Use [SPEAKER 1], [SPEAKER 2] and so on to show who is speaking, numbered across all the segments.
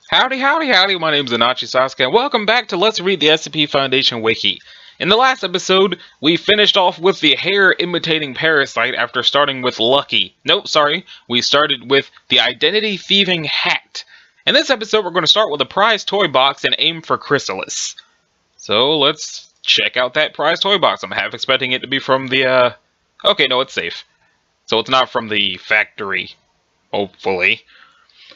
[SPEAKER 1] Howdy, howdy, howdy, my name's Anachi Sasuke, and welcome back to Let's Read the SCP Foundation Wiki. In the last episode, we finished off with the hair-imitating parasite after starting with Lucky. Nope, sorry, we started with the identity-thieving hat. In this episode, we're going to start with a prize toy box and aim for Chrysalis. So, let's check out that prize toy box. I'm half expecting it to be from the, Okay, no, it's safe. So it's not from the factory, hopefully.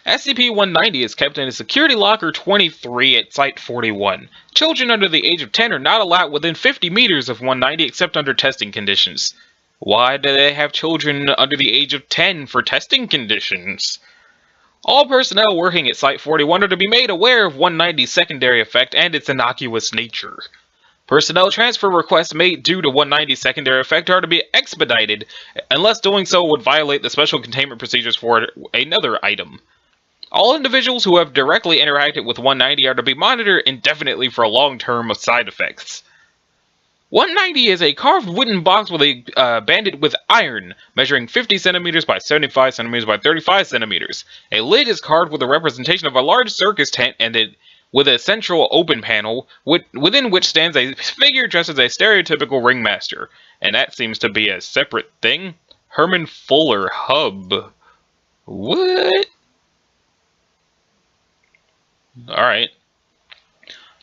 [SPEAKER 1] SCP-190 is kept in a Security Locker 23 at Site 41. Children under the age of 10 are not allowed within 50 meters of 190 except under testing conditions. Why do they have children under the age of 10 for testing conditions? All personnel working at Site 41 are to be made aware of 190's secondary effect and its innocuous nature. Personnel transfer requests made due to 190's secondary effect are to be expedited, unless doing so would violate the special containment procedures for another item. All individuals who have directly interacted with 190 are to be monitored indefinitely for long-term side effects. 190 is a carved wooden box with a banded with iron, measuring 50 centimeters by 75 centimeters by 35 centimeters. A lid is carved with a representation of a large circus tent and with a central open panel, within which stands a figure dressed as a stereotypical ringmaster. And that seems to be a separate thing. Herman Fuller Hub. What? Alright.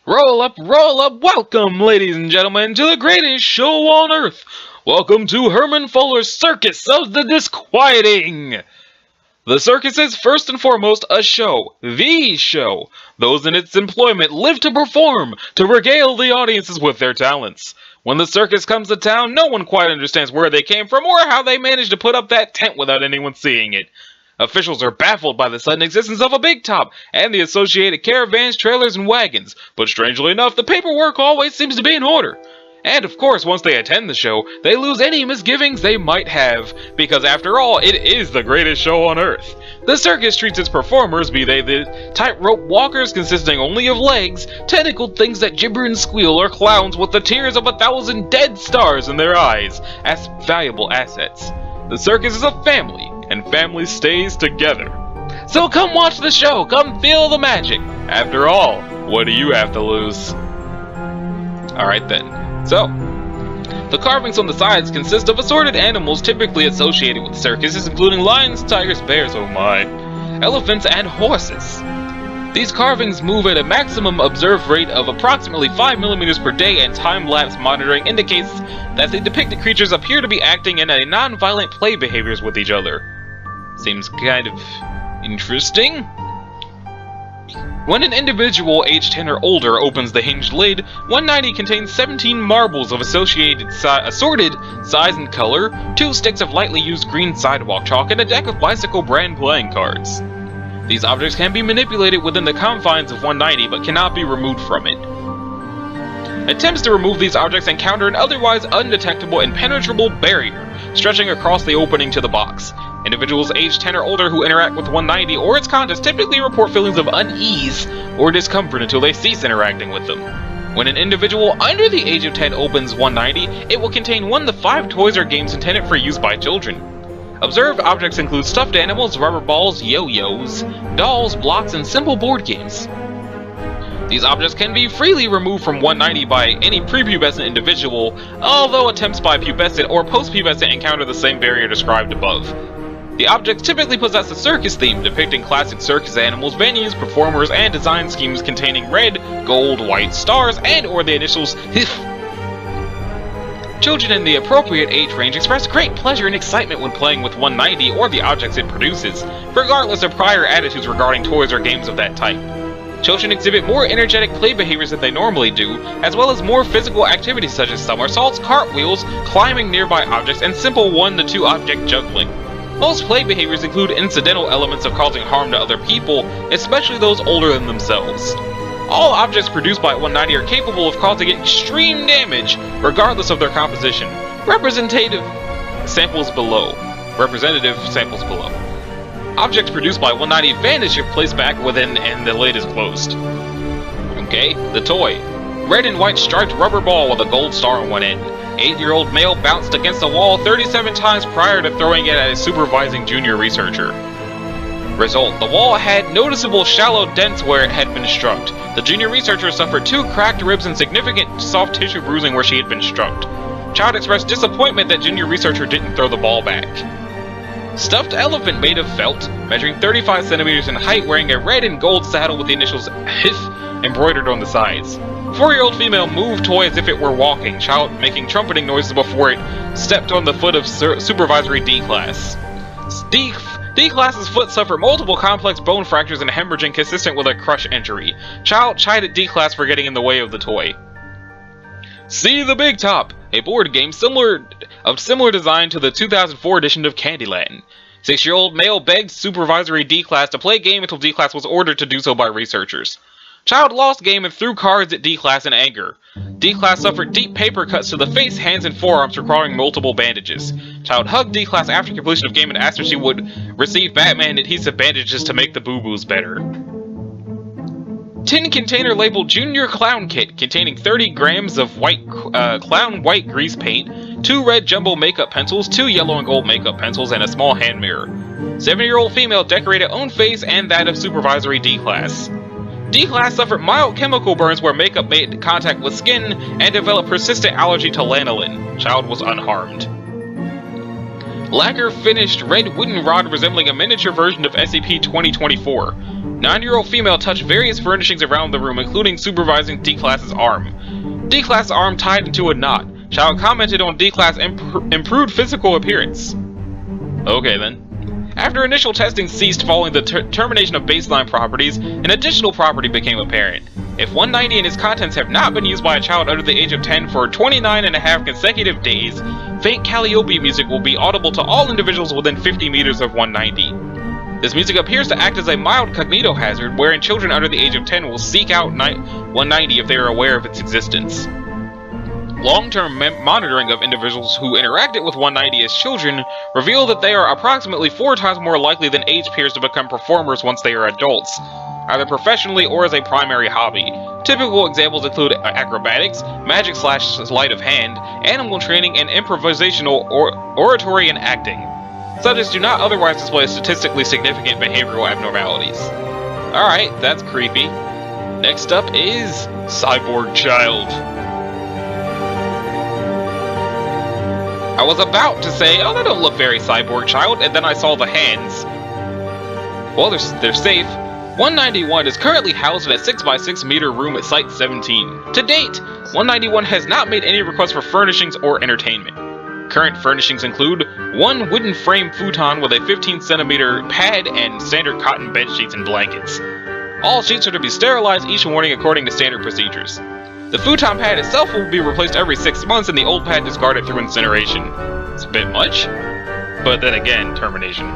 [SPEAKER 1] Roll up, welcome, ladies and gentlemen, to the greatest show on Earth. Welcome to Herman Fuller's Circus of the Disquieting. The circus is first and foremost a show, the show. Those in its employment live to perform, to regale the audiences with their talents. When the circus comes to town, no one quite understands where they came from or how they managed to put up that tent without anyone seeing it. Officials are baffled by the sudden existence of a big top and the associated caravans, trailers, and wagons, but strangely enough, the paperwork always seems to be in order. And of course, once they attend the show, they lose any misgivings they might have, because after all, it is the greatest show on Earth. The circus treats its performers, be they the tightrope walkers consisting only of legs, tentacled things that gibber and squeal, or clowns with the tears of 1,000 dead stars in their eyes, as valuable assets. The circus is a family, and family stays together. So come watch the show, come feel the magic. After all, what do you have to lose? Alright then, so, the carvings on the sides consist of assorted animals typically associated with circuses, including lions, tigers, bears, oh my, elephants, and horses. These carvings move at a maximum observed rate of approximately 5 millimeters per day, and time-lapse monitoring indicates that the depicted creatures appear to be acting in a non-violent play behaviors with each other. Seems kind of interesting. When an individual aged 10 or older opens the hinged lid, 190 contains 17 marbles of assorted size and color, 2 sticks of lightly used green sidewalk chalk, and a deck of bicycle brand playing cards. These objects can be manipulated within the confines of 190, but cannot be removed from it. Attempts to remove these objects encounter an otherwise undetectable impenetrable barrier, stretching across the opening to the box. Individuals aged 10 or older who interact with 190 or its contents typically report feelings of unease or discomfort until they cease interacting with them. When an individual under the age of 10 opens 190, it will contain 1 to 5 toys or games intended for use by children. Observed objects include stuffed animals, rubber balls, yo-yos, dolls, blocks, and simple board games. These objects can be freely removed from 190 by any prepubescent individual, although attempts by pubescent or post-pubescent encounter the same barrier described above. The objects typically possess a circus theme depicting classic circus animals, venues, performers, and design schemes containing red, gold, white stars, and or the initials HIF. Children in the appropriate age range express great pleasure and excitement when playing with 190 or the objects it produces, regardless of prior attitudes regarding toys or games of that type. Children exhibit more energetic play behaviors than they normally do, as well as more physical activities such as somersaults, cartwheels, climbing nearby objects, and simple 1 to 2 object juggling. Most play behaviors include incidental elements of causing harm to other people, especially those older than themselves. All objects produced by 190 are capable of causing extreme damage, regardless of their composition. Representative samples below. Objects produced by 190 vanish if placed back within and the lid is closed. Okay, the toy. Red and white striped rubber ball with a gold star on one end. 8-year-old male bounced against a wall 37 times prior to throwing it at a supervising junior researcher. Result: the wall had noticeable shallow dents where it had been struck. The junior researcher suffered 2 cracked ribs and significant soft tissue bruising where she had been struck. Child expressed disappointment that junior researcher didn't throw the ball back. Stuffed elephant made of felt, measuring 35 centimeters in height, wearing a red and gold saddle with the initials HIF embroidered on the sides. 4-year-old female moved toy as if it were walking, child making trumpeting noises before it stepped on the foot of supervisory D-Class. D-Class's foot suffered multiple complex bone fractures and hemorrhaging consistent with a crush injury. Child chided D-Class for getting in the way of the toy. See the Big Top, a board game similar design to the 2004 edition of Candyland. 6-year-old male begged supervisory D-Class to play game until D-Class was ordered to do so by researchers. Child lost game and threw cards at D-Class in anger. D-Class suffered deep paper cuts to the face, hands, and forearms requiring multiple bandages. Child hugged D-Class after completion of game and asked if she would receive Batman adhesive bandages to make the boo-boos better. Tin container labeled Junior Clown Kit containing 30 grams of clown white grease paint, 2 red jumbo makeup pencils, 2 yellow and gold makeup pencils, and a small hand mirror. 7-year-old female decorated own face and that of supervisory D-Class. D-Class suffered mild chemical burns where makeup made contact with skin and developed persistent allergy to lanolin. Child was unharmed. Lacquer finished red wooden rod resembling a miniature version of SCP-2024. 9-year-old female touched various furnishings around the room, including supervising D-Class's arm. D-Class's arm tied into a knot. Child commented on D-Class' improved physical appearance. Okay then. After initial testing ceased following the termination of baseline properties, an additional property became apparent. If 190 and its contents have not been used by a child under the age of 10 for 29.5 consecutive days, faint Calliope music will be audible to all individuals within 50 meters of 190. This music appears to act as a mild cognito hazard, wherein children under the age of 10 will seek out 190 if they are aware of its existence. Long-term monitoring of individuals who interacted with 190 as children reveal that they are approximately 4 times more likely than age peers to become performers once they are adults, either professionally or as a primary hobby. Typical examples include acrobatics, magic / sleight of hand, animal training, and improvisational oratory and acting. Subjects do not otherwise display statistically significant behavioral abnormalities. Alright, that's creepy. Next up is Cyborg Child. I was about to say, oh, they don't look very Cyborg Child, and then I saw the hands. Well, they're safe. 191 is currently housed in a 6x6 meter room at Site 17. To date, 191 has not made any requests for furnishings or entertainment. Current furnishings include 1 wooden frame futon with a 15 centimeter pad and standard cotton bed sheets and blankets. All sheets are to be sterilized each morning according to standard procedures. The futon pad itself will be replaced every 6 months and the old pad discarded through incineration. It's a bit much, but then again, termination.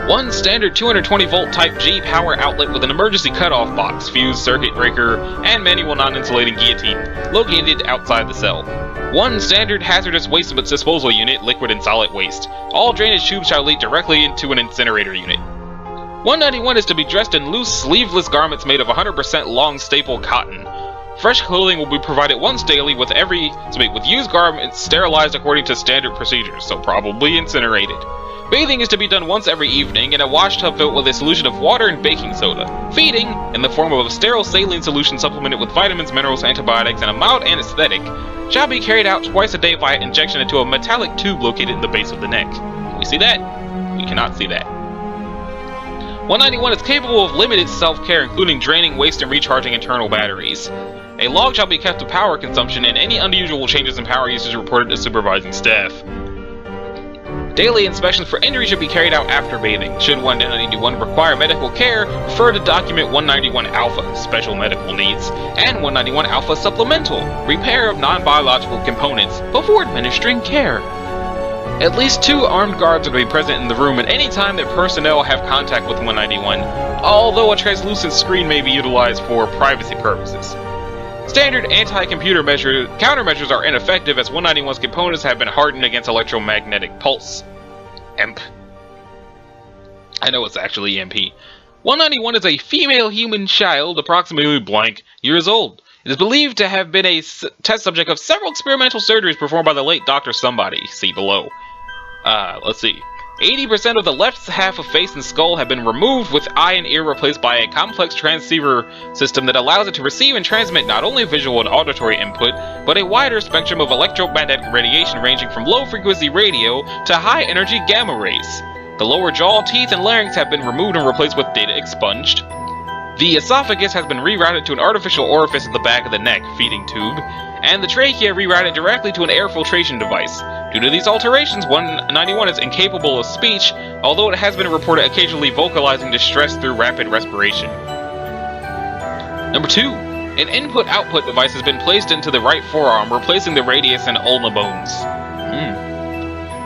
[SPEAKER 1] 1 standard 220 volt Type G power outlet with an emergency cutoff box, fuse, circuit breaker, and manual non-insulating guillotine, located outside the cell. 1 standard hazardous waste disposal unit, liquid and solid waste. All drainage tubes shall lead directly into an incinerator unit. 191 is to be dressed in loose, sleeveless garments made of 100% long staple cotton. Fresh clothing will be provided once daily with used garments sterilized according to standard procedures, so probably incinerated. Bathing is to be done once every evening in a wash tub filled with a solution of water and baking soda. Feeding, in the form of a sterile saline solution supplemented with vitamins, minerals, antibiotics, and a mild anesthetic, shall be carried out twice a day via injection into a metallic tube located in the base of the neck. Can we see that? We cannot see that. 191 is capable of limited self-care, including draining waste and recharging internal batteries. A log shall be kept of power consumption, and any unusual changes in power usage reported to supervising staff. Daily inspections for injury should be carried out after bathing. Should 191 require medical care, refer to document 191 Alpha, special medical needs, and 191 Alpha supplemental, repair of non-biological components, before administering care. At least 2 armed guards will be present in the room at any time that personnel have contact with 191, although a translucent screen may be utilized for privacy purposes. Standard anti-computer countermeasures are ineffective as 191's components have been hardened against electromagnetic pulse. EMP. I know it's actually EMP. 191 is a female human child, approximately blank years old. It is believed to have been a test subject of several experimental surgeries performed by the late Dr. Somebody. See below. Let's see. 80% of the left half of face and skull have been removed, with eye and ear replaced by a complex transceiver system that allows it to receive and transmit not only visual and auditory input, but a wider spectrum of electromagnetic radiation ranging from low-frequency radio to high-energy gamma rays. The lower jaw, teeth, and larynx have been removed and replaced with data expunged. The esophagus has been rerouted to an artificial orifice at the back of the neck, feeding tube, and the trachea rerouted directly to an air filtration device. Due to these alterations, 191 is incapable of speech, although it has been reported occasionally vocalizing distress through rapid respiration. Number 2. An input-output device has been placed into the right forearm, replacing the radius and ulna bones.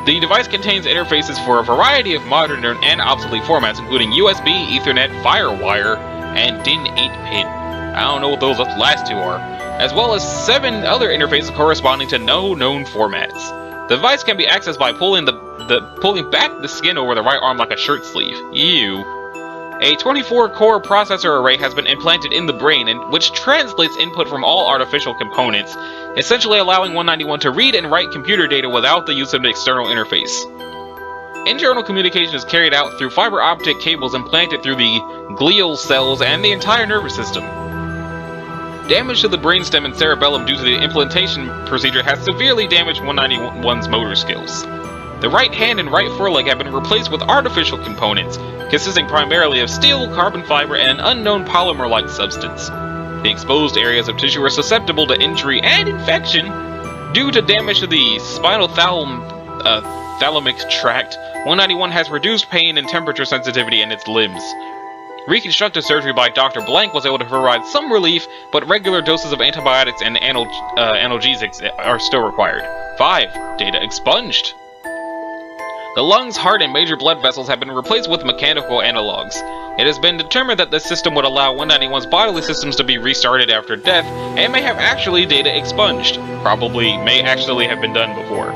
[SPEAKER 1] The device contains interfaces for a variety of modern and obsolete formats, including USB, Ethernet, FireWire, and DIN 8-pin. I don't know what those last two are. As well as 7 other interfaces corresponding to no known formats. The device can be accessed by pulling back the skin over the right arm like a shirt sleeve. Ew. A 24-core processor array has been implanted in the brain, which translates input from all artificial components, essentially allowing 191 to read and write computer data without the use of an external interface. Internal communication is carried out through fiber optic cables implanted through the glial cells and the entire nervous system. Damage to the brainstem and cerebellum due to the implantation procedure has severely damaged 191's motor skills. The right hand and right foreleg have been replaced with artificial components, consisting primarily of steel, carbon fiber, and an unknown polymer-like substance. The exposed areas of tissue are susceptible to injury and infection. Due to damage to the spinal thalamic tract, 191 has reduced pain and temperature sensitivity in its limbs. Reconstructive surgery by Dr. Blank was able to provide some relief, but regular doses of antibiotics and analgesics are still required. 5. Data expunged. The lungs, heart, and major blood vessels have been replaced with mechanical analogs. It has been determined that this system would allow 191's bodily systems to be restarted after death, and may have actually data expunged. Probably may actually have been done before.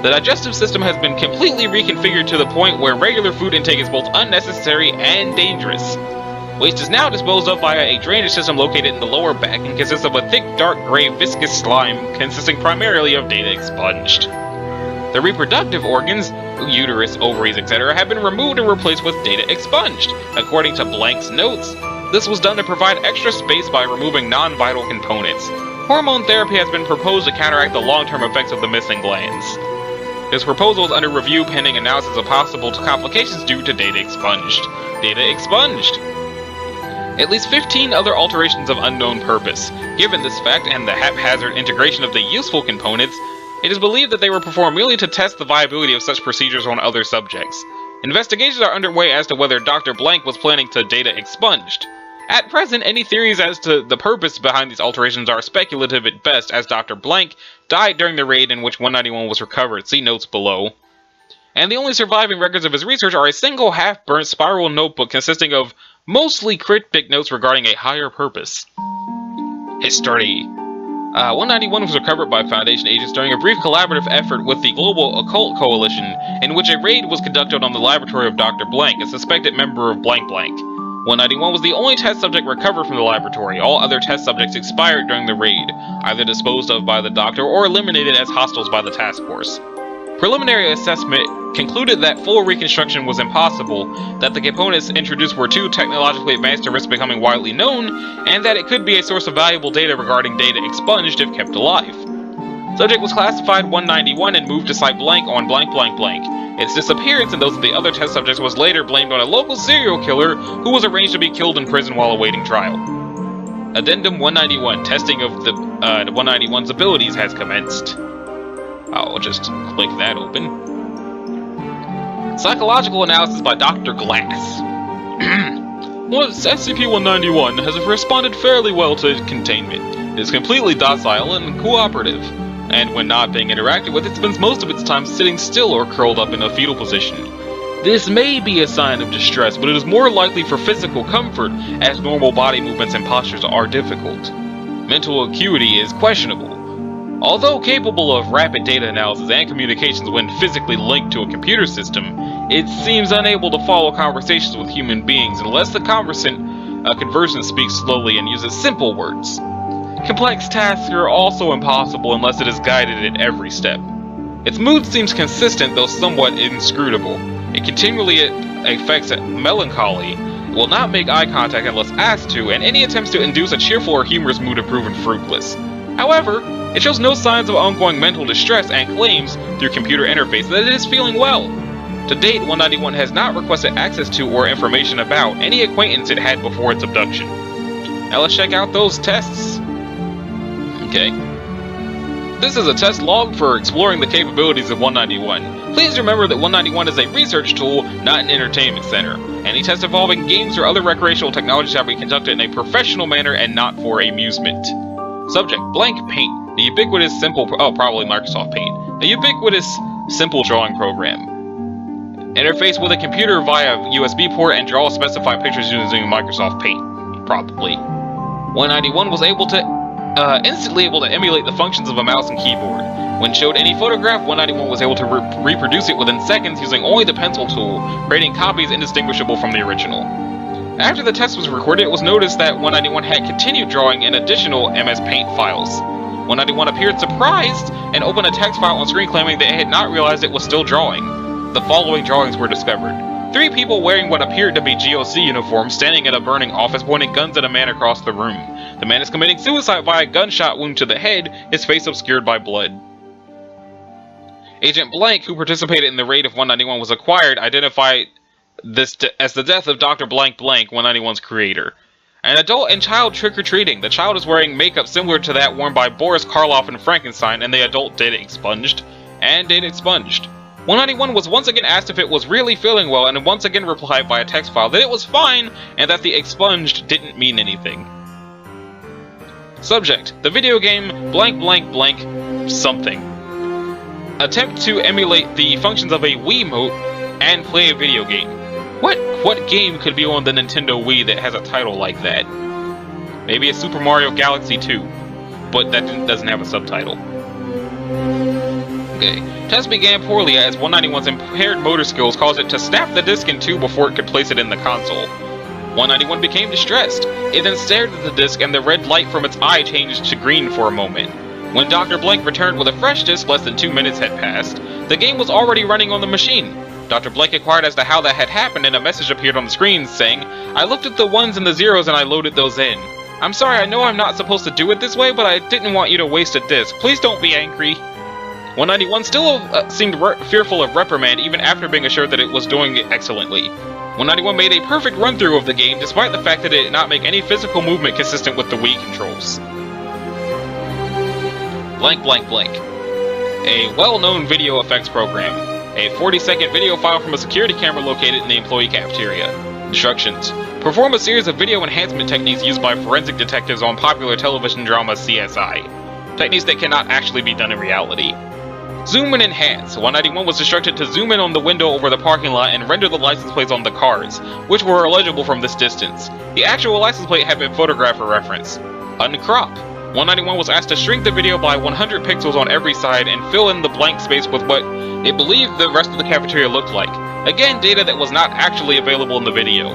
[SPEAKER 1] The digestive system has been completely reconfigured to the point where regular food intake is both unnecessary and dangerous. Waste is now disposed of via a drainage system located in the lower back and consists of a thick, dark gray, viscous slime consisting primarily of data expunged. The reproductive organs, uterus, ovaries, etc., have been removed and replaced with data expunged. According to Blank's notes, this was done to provide extra space by removing non-vital components. Hormone therapy has been proposed to counteract the long-term effects of the missing glands. This proposal is under review pending analysis of possible complications due to data expunged. Data expunged! At least 15 other alterations of unknown purpose. Given this fact and the haphazard integration of the useful components, it is believed that they were performed merely to test the viability of such procedures on other subjects. Investigations are underway as to whether Dr. Blank was planning to data expunged. At present, any theories as to the purpose behind these alterations are speculative at best, as Dr. Blank died during the raid in which 191 was recovered. See notes below. And the only surviving records of his research are a single half-burnt spiral notebook consisting of mostly cryptic notes regarding a higher purpose. History. 191 was recovered by Foundation agents during a brief collaborative effort with the Global Occult Coalition, in which a raid was conducted on the laboratory of Dr. Blank, a suspected member of Blank Blank. 191 was the only test subject recovered from the laboratory. All other test subjects expired during the raid, either disposed of by the doctor or eliminated as hostiles by the task force. Preliminary assessment concluded that full reconstruction was impossible, that the components introduced were too technologically advanced to risk becoming widely known, and that it could be a source of valuable data regarding data expunged if kept alive. Subject was classified 191 and moved to Site Blank on blank blank blank. Its disappearance and those of the other test subjects was later blamed on a local serial killer who was arranged to be killed in prison while awaiting trial. Addendum 191. Testing of the 191's abilities has commenced. I'll just click that open. Psychological analysis by Dr. Glass. SCP-191 has responded fairly well to containment. It is completely docile and cooperative, and when not being interacted with, it spends most of its time sitting still or curled up in a fetal position. This may be a sign of distress, but it is more likely for physical comfort, as normal body movements and postures are difficult. Mental acuity is questionable. Although capable of rapid data analysis and communications when physically linked to a computer system, it seems unable to follow conversations with human beings unless the conversant speaks slowly and uses simple words. Complex tasks are also impossible unless it is guided at every step. Its mood seems consistent, though somewhat inscrutable. It continually affects melancholy, will not make eye contact unless asked to, and any attempts to induce a cheerful or humorous mood have proven fruitless. However, it shows no signs of ongoing mental distress and claims, through computer interface, that it is feeling well. To date, 191 has not requested access to or information about any acquaintance it had before its abduction. Now let's check out those tests. Okay. This is a test log for exploring the capabilities of 191. Please remember that 191 is a research tool, not an entertainment center. Any tests involving games or other recreational technology shall be conducted in a professional manner and not for amusement. Subject: blank paint. The ubiquitous simple... probably Microsoft Paint. A ubiquitous simple drawing program. Interface with a computer via USB port and draw specified pictures using Microsoft Paint. Probably. 191 was instantly able to emulate the functions of a mouse and keyboard. When showed any photograph, 191 was able to reproduce it within seconds using only the pencil tool, creating copies indistinguishable from the original. After the test was recorded, it was noticed that 191 had continued drawing in additional MS Paint files. 191 appeared surprised and opened a text file on screen claiming that it had not realized it was still drawing. The following drawings were discovered. 3 people wearing what appeared to be GOC uniforms standing at a burning office pointing guns at a man across the room. The man is committing suicide by a gunshot wound to the head, his face obscured by blood. Agent Blank, who participated in the raid of 191, was acquired, identified this as the death of Dr. Blank Blank, 191's creator. An adult and child trick-or-treating. The child is wearing makeup similar to that worn by Boris Karloff and Frankenstein, and the adult data expunged. 191 was once again asked if it was really feeling well, and once again replied by a text file that it was fine, and that the expunged didn't mean anything. Subject: the video game blank blank blank something. Attempt to emulate the functions of a Wiimote and play a video game. What game could be on the Nintendo Wii that has a title like that? Maybe a Super Mario Galaxy 2, but that doesn't have a subtitle. Okay. Test began poorly as 191's impaired motor skills caused it to snap the disc in two before it could place it in the console. 191 became distressed. It then stared at the disc and the red light from its eye changed to green for a moment. When Dr. Blank returned with a fresh disc less than 2 minutes had passed, the game was already running on the machine. Dr. Blank inquired as to how that had happened and a message appeared on the screen saying, "I looked at the ones and the zeros and I loaded those in. I'm sorry, I know I'm not supposed to do it this way, but I didn't want you to waste a disc. Please don't be angry." 191 still seemed fearful of reprimand even after being assured that it was doing it excellently. 191 made a perfect run-through of the game despite the fact that it did not make any physical movement consistent with the Wii controls. Blank blank blank. A well-known video effects program. A 40-second video file from a security camera located in the employee cafeteria. Instructions. Perform a series of video enhancement techniques used by forensic detectives on popular television drama CSI. Techniques that cannot actually be done in reality. Zoom and enhance. 191 was instructed to zoom in on the window over the parking lot and render the license plates on the cars, which were illegible from this distance. The actual license plate had been photographed for reference. Uncrop. 191 was asked to shrink the video by 100 pixels on every side and fill in the blank space with what it believed the rest of the cafeteria looked like. Again, data that was not actually available in the video.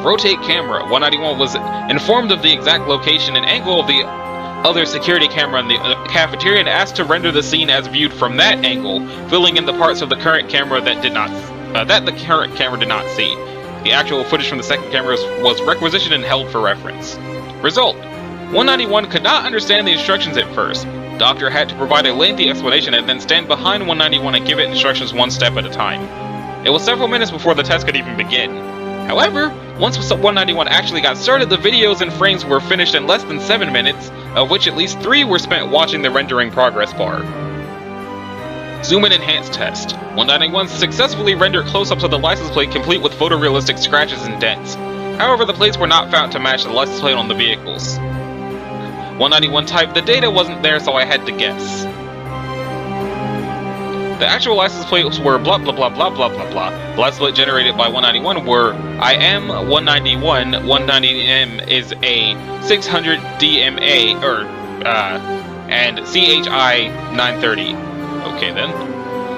[SPEAKER 1] Rotate camera. 191 was informed of the exact location and angle of the other security camera in the cafeteria and asked to render the scene as viewed from that angle, filling in the parts of the current camera that the current camera did not see. The actual footage from the second camera was requisitioned and held for reference. Result: 191 could not understand the instructions at first. Doctor had to provide a lengthy explanation and then stand behind 191 and give it instructions one step at a time. It was several minutes before the test could even begin. However, once 191 actually got started, the videos and frames were finished in less than 7 minutes, of which at least 3 were spent watching the rendering progress bar. Zoom and enhance test. 191 successfully rendered close-ups of the license plate complete with photorealistic scratches and dents. However, the plates were not found to match the license plate on the vehicles. 191 typed, "The data wasn't there, so I had to guess." The actual license plates were blah blah blah blah blah blah blah. The license plate generated by 191 were I am 191, 190M is a 600 DMA, and CHI 930. Okay then.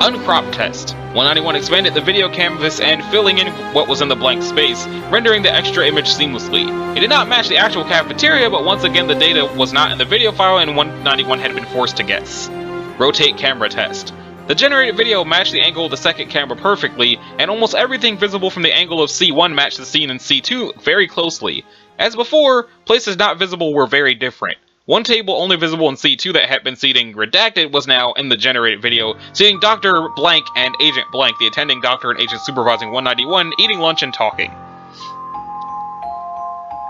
[SPEAKER 1] Uncrop test. 191 expanded the video canvas and filling in what was in the blank space, rendering the extra image seamlessly. It did not match the actual cafeteria, but once again the data was not in the video file and 191 had been forced to guess. Rotate camera test. The generated video matched the angle of the second camera perfectly, and almost everything visible from the angle of C1 matched the scene in C2 very closely. As before, places not visible were very different. One table only visible in C2 that had been seating Redacted was now in the generated video, seeing Dr. Blank and Agent Blank, the attending doctor and agent supervising 191, eating lunch and talking.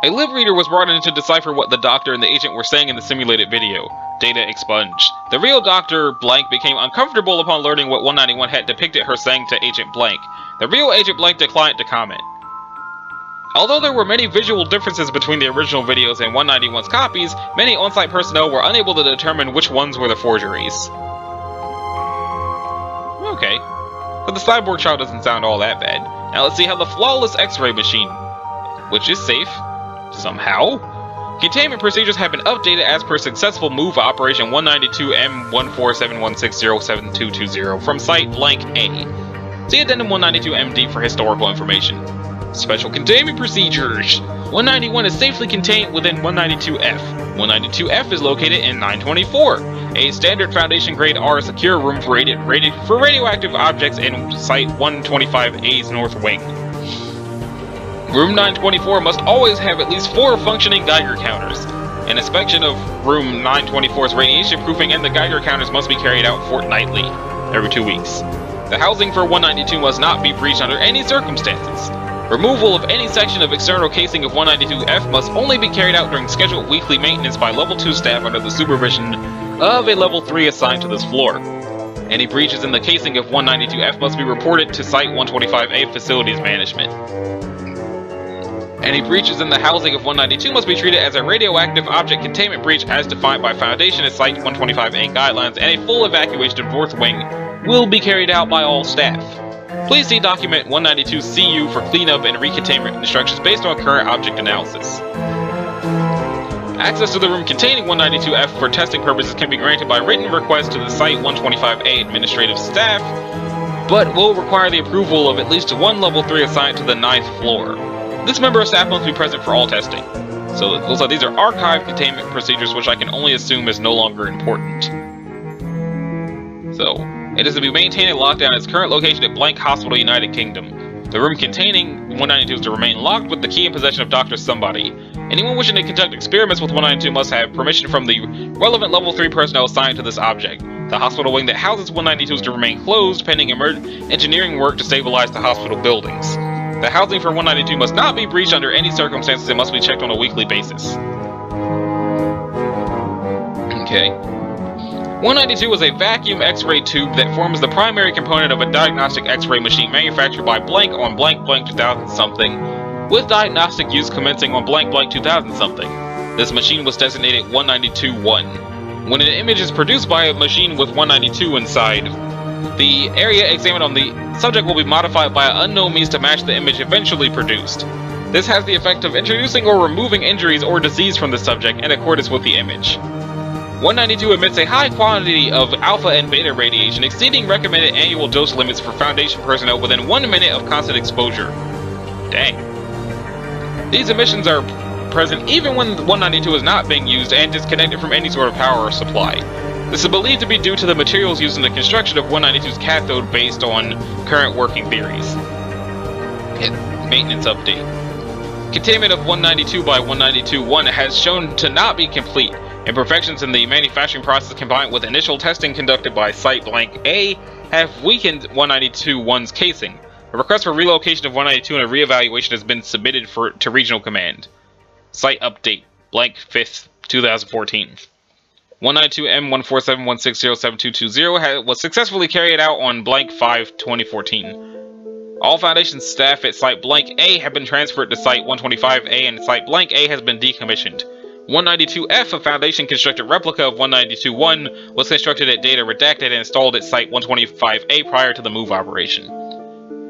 [SPEAKER 1] A lib reader was brought in to decipher what the doctor and the agent were saying in the simulated video. Data expunged. The real Dr. Blank became uncomfortable upon learning what 191 had depicted her saying to Agent Blank. The real Agent Blank declined to comment. Although there were many visual differences between the original videos and 191's copies, many on-site personnel were unable to determine which ones were the forgeries. Okay. But the cyborg child doesn't sound all that bad. Now let's see how the flawless X-ray machine, which is safe, somehow. Containment procedures have been updated as per successful move operation 192M14716072220 from site blank A. See addendum 192MD for historical information. Special containment procedures. 191 is safely contained within 192F. 192F is located in 924, a standard Foundation grade R secure room for radioactive objects in site 125A's north wing. Room 924 must always have at least 4 functioning Geiger counters. An inspection of room 924's radiation proofing and the Geiger counters must be carried out fortnightly, every 2 weeks. The housing for 192 must not be breached under any circumstances. Removal of any section of external casing of 192F must only be carried out during scheduled weekly maintenance by Level 2 staff under the supervision of a Level 3 assigned to this floor. Any breaches in the casing of 192F must be reported to Site 125A Facilities Management. Any breaches in the housing of 192 must be treated as a radioactive object containment breach as defined by Foundation and Site 125A guidelines, and a full evacuation of North Wing will be carried out by all staff. Please see document 192CU for cleanup and recontainment instructions based on current object analysis. Access to the room containing 192F for testing purposes can be granted by written request to the Site 125A administrative staff, but will require the approval of at least one Level 3 assigned to the 9th floor. This member of staff must be present for all testing. So it looks like these are archive containment procedures, which I can only assume is no longer important. So, it is to be maintained and locked down at its current location at Blank Hospital, United Kingdom. The room containing 192 is to remain locked with the key in possession of Dr. Somebody. Anyone wishing to conduct experiments with 192 must have permission from the relevant Level 3 personnel assigned to this object. The hospital wing that houses 192 is to remain closed pending engineering work to stabilize the hospital buildings. The housing for 192 must not be breached under any circumstances and must be checked on a weekly basis. Okay. 192 is a vacuum X-ray tube that forms the primary component of a diagnostic X-ray machine manufactured by blank on blank blank 2000 something, with diagnostic use commencing on blank blank 2000 something. This machine was designated 192-1. When an image is produced by a machine with 192 inside, the area examined on the subject will be modified by an unknown means to match the image eventually produced. This has the effect of introducing or removing injuries or disease from the subject in accordance with the image. 192 emits a high quantity of alpha and beta radiation, exceeding recommended annual dose limits for Foundation personnel within 1 minute of constant exposure. Dang. These emissions are present even when 192 is not being used and disconnected from any sort of power or supply. This is believed to be due to the materials used in the construction of 192's cathode based on current working theories. Maintenance update. Containment of 192 by 192-1 has shown to not be complete. Imperfections in the manufacturing process combined with initial testing conducted by Site Blank A have weakened 192-1's casing. A request for relocation of 192 and a reevaluation has been submitted to Regional Command. Site update, blank 5th, 2014. 192M14716072220 was successfully carried out on blank 5, 2014. All Foundation staff at Site Blank A have been transferred to Site 125A and Site Blank A has been decommissioned. 192F, a Foundation-constructed replica of 192-1, was constructed at Data Redacted and installed at Site 125A prior to the move operation.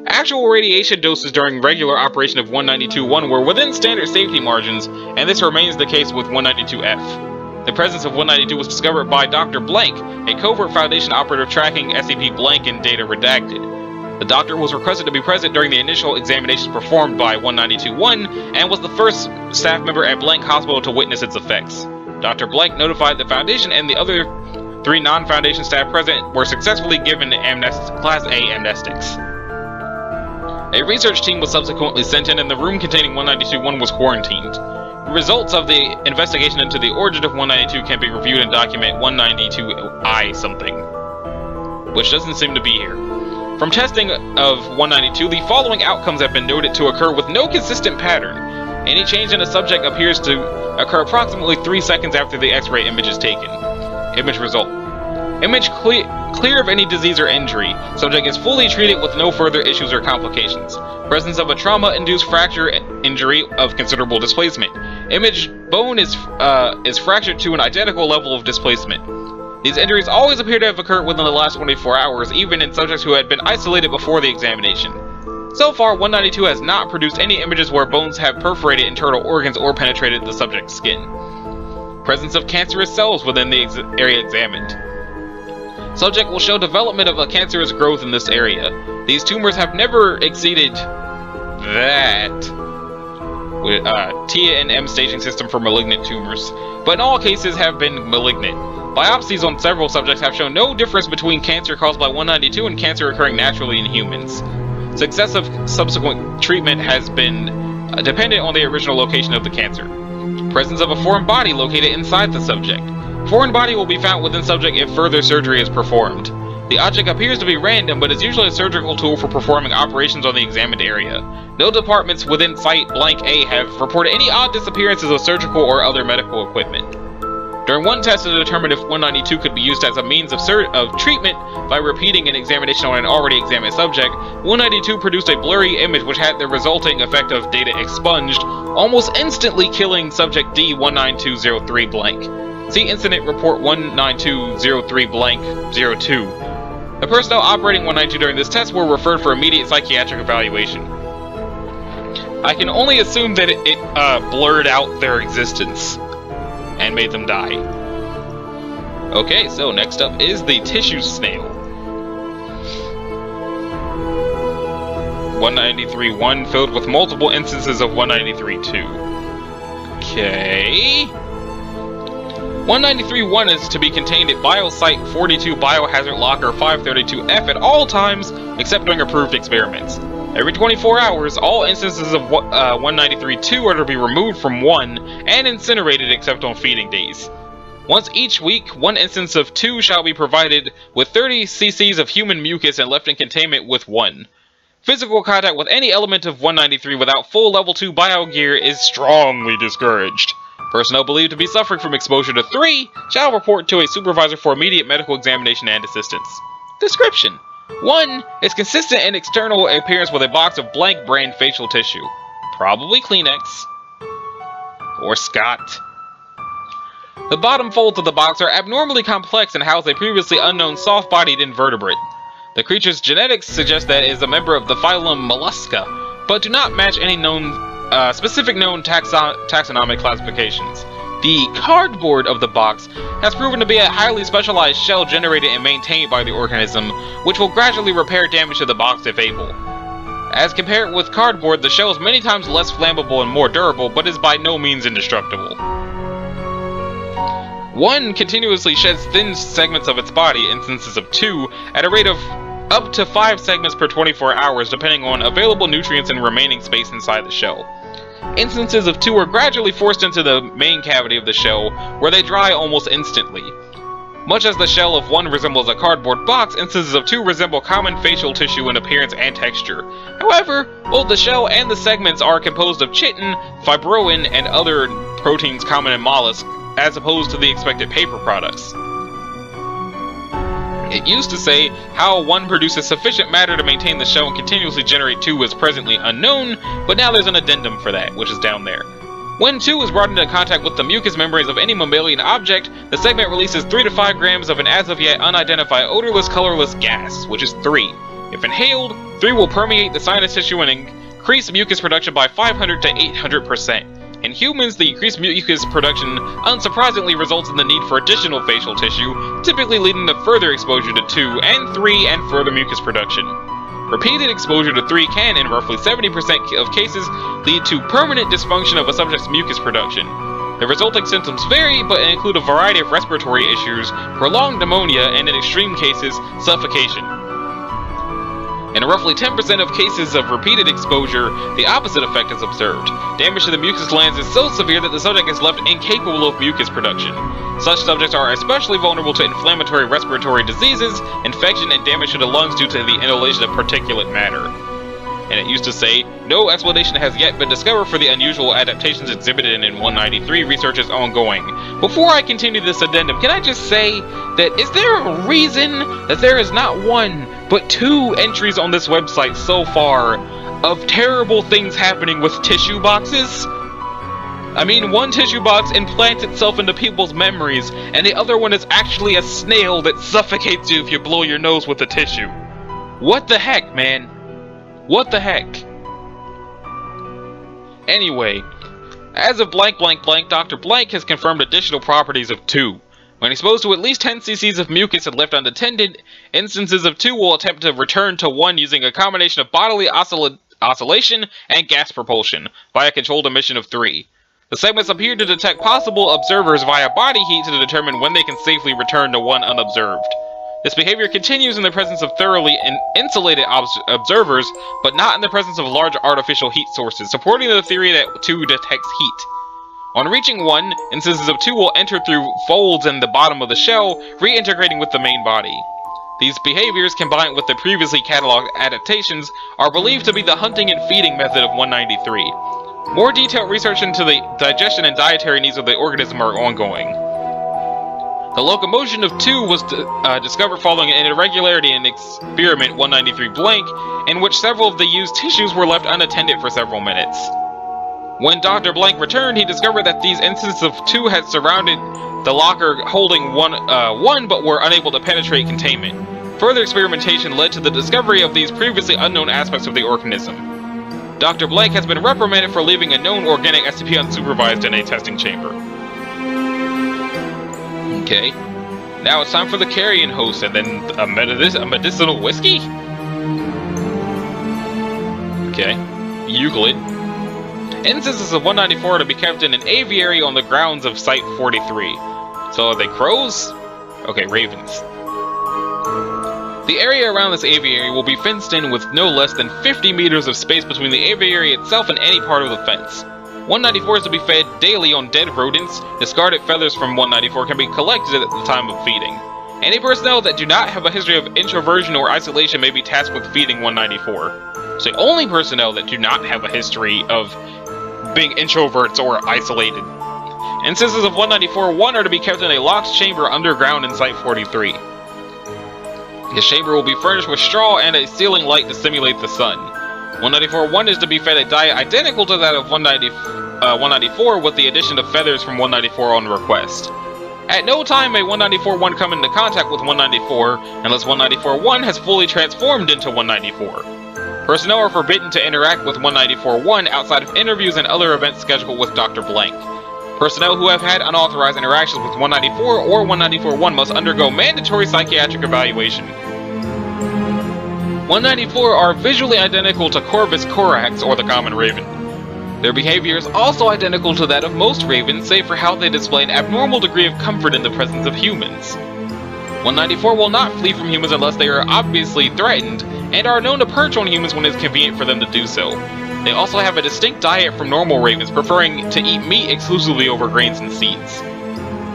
[SPEAKER 1] Actual radiation doses during regular operation of 192-1 were within standard safety margins, and this remains the case with 192F. The presence of 192 was discovered by Dr. Blank, a covert Foundation operator tracking SCP Blank in Data Redacted. The doctor was requested to be present during the initial examinations performed by 192-1 and was the first staff member at Blank Hospital to witness its effects. Dr. Blank notified the Foundation and the other 3 non-Foundation staff present were successfully given Class A amnestics. A research team was subsequently sent in, and the room containing 192-1 was quarantined. The results of the investigation into the origin of 192 can be reviewed in document 192I something, which doesn't seem to be here. From testing of 192, the following outcomes have been noted to occur with no consistent pattern. Any change in a subject appears to occur approximately 3 seconds after the X-ray image is taken. Image result. Image clear of any disease or injury. Subject is fully treated with no further issues or complications. Presence of a trauma-induced fracture injury of considerable displacement. Image bone is fractured to an identical level of displacement. These injuries always appear to have occurred within the last 24 hours, even in subjects who had been isolated before the examination. So far, 192 has not produced any images where bones have perforated internal organs or penetrated the subject's skin. Presence of cancerous cells within the area examined. Subject will show development of a cancerous growth in this area. These tumors have never exceeded that with T and M staging system for malignant tumors, but in all cases have been malignant. Biopsies on several subjects have shown no difference between cancer caused by 192 and cancer occurring naturally in humans. Success of subsequent treatment has been dependent on the original location of the cancer. Presence of a foreign body located inside the subject. Foreign body will be found within subject if further surgery is performed. The object appears to be random, but is usually a surgical tool for performing operations on the examined area. No departments within Site Blank A have reported any odd disappearances of surgical or other medical equipment. During one test to determine if 192 could be used as a means of treatment by repeating an examination on an already examined subject, 192 produced a blurry image which had the resulting effect of data expunged, almost instantly killing subject D19203 blank. See Incident Report 19203 blank 02. The personnel operating 192 during this test were referred for immediate psychiatric evaluation. I can only assume that it blurred out their existence and made them die. Okay, so next up is the tissue snail. 193-1 filled with multiple instances of 193-2. Okay. 193-1 is to be contained at Biosite 42 Biohazard Locker 532F at all times except during approved experiments. Every 24 hours, all instances of 193-2 are to be removed from 1 and incinerated except on feeding days. Once each week, one instance of 2 shall be provided with 30 cc's of human mucus and left in containment with 1. Physical contact with any element of 193 without full level 2 biogear is strongly discouraged. Personnel believed to be suffering from exposure to 3 shall report to a supervisor for immediate medical examination and assistance. Description: 1 is consistent in external appearance with a box of blank brand facial tissue, probably Kleenex or Scott. The bottom folds of the box are abnormally complex and house a previously unknown soft-bodied invertebrate. The creature's genetics suggest that it is a member of the phylum Mollusca, but do not match any specific known taxonomic classifications. The cardboard of the box has proven to be a highly specialized shell generated and maintained by the organism, which will gradually repair damage to the box if able. As compared with cardboard, the shell is many times less flammable and more durable, but is by no means indestructible. 1 continuously sheds thin segments of its body, instances of 2, at a rate of up to 5 segments per 24 hours, depending on available nutrients and remaining space inside the shell. Instances of 2 are gradually forced into the main cavity of the shell, where they dry almost instantly. Much as the shell of 1 resembles a cardboard box, instances of 2 resemble common facial tissue in appearance and texture. However, both the shell and the segments are composed of chitin, fibroin, and other proteins common in mollusks, as opposed to the expected paper products. It used to say how 1 produces sufficient matter to maintain the shell and continuously generate 2 is presently unknown, but now there's an addendum for that, which is down there. When 2 is brought into contact with the mucous membranes of any mammalian object, the segment releases 3 to 5 grams of an as of yet unidentified odorless, colorless gas, which is 3. If inhaled, 3 will permeate the sinus tissue and increase mucus production by 500 to 800%. In humans, the increased mucus production unsurprisingly results in the need for additional facial tissue, typically leading to further exposure to 2 and 3 and further mucus production. Repeated exposure to 3 can, in roughly 70% of cases, lead to permanent dysfunction of a subject's mucus production. The resulting symptoms vary, but include a variety of respiratory issues, prolonged pneumonia, and in extreme cases, suffocation. In roughly 10% of cases of repeated exposure, the opposite effect is observed. Damage to the mucus glands is so severe that the subject is left incapable of mucus production. Such subjects are especially vulnerable to inflammatory respiratory diseases, infection, and damage to the lungs due to the inhalation of particulate matter. And it used to say, no explanation has yet been discovered for the unusual adaptations exhibited in 193. Research is ongoing. Before I continue this addendum, can I just say that is there a reason that there is not one, but 2 entries on this website so far of terrible things happening with tissue boxes? I mean, one tissue box implants itself into people's memories, and the other one is actually a snail that suffocates you if you blow your nose with the tissue. What the heck, man? What the heck? Anyway, as of blank blank blank, Dr. Blank has confirmed additional properties of 2. When exposed to at least 10 cc's of mucus and left unattended, instances of 2 will attempt to return to 1 using a combination of bodily oscillation and gas propulsion, via controlled emission of 3. The segments appear to detect possible observers via body heat to determine when they can safely return to 1 unobserved. This behavior continues in the presence of thoroughly insulated observers, but not in the presence of large artificial heat sources, supporting the theory that 2 detects heat. On reaching 1, instances of 2 will enter through folds in the bottom of the shell, reintegrating with the main body. These behaviors, combined with the previously cataloged adaptations, are believed to be the hunting and feeding method of 193. More detailed research into the digestion and dietary needs of the organism are ongoing. The locomotion of 2 was discovered following an irregularity in experiment 193 blank, in which several of the used tissues were left unattended for several minutes. When Dr. Blank returned, he discovered that these instances of 2 had surrounded the locker holding one but were unable to penetrate containment. Further experimentation led to the discovery of these previously unknown aspects of the organism. Dr. Blank has been reprimanded for leaving a known organic SCP unsupervised in a testing chamber. Okay, now it's time for the carrion host, and then a medicinal whiskey? Okay, Euclid. Instances of 194 are to be kept in an aviary on the grounds of Site 43. So are they crows? Okay, ravens. The area around this aviary will be fenced in with no less than 50 meters of space between the aviary itself and any part of the fence. 194 is to be fed daily on dead rodents. Discarded feathers from 194 can be collected at the time of feeding. Any personnel that do not have a history of introversion or isolation may be tasked with feeding 194. So only personnel that do not have a history of being introverts or isolated. Instances of 194-1 are to be kept in a locked chamber underground in Site 43. This chamber will be furnished with straw and a ceiling light to simulate the sun. 194-1 is to be fed a diet identical to that of 194 with the addition of feathers from 194 on request. At no time may 194-1 come into contact with 194 unless 194-1 has fully transformed into 194. Personnel are forbidden to interact with 194-1 outside of interviews and other events scheduled with Dr. Blank. Personnel who have had unauthorized interactions with 194 or 194-1 must undergo mandatory psychiatric evaluation. 194 are visually identical to Corvus corax, or the common raven. Their behavior is also identical to that of most ravens, save for how they display an abnormal degree of comfort in the presence of humans. 194 will not flee from humans unless they are obviously threatened, and are known to perch on humans when it is convenient for them to do so. They also have a distinct diet from normal ravens, preferring to eat meat exclusively over grains and seeds.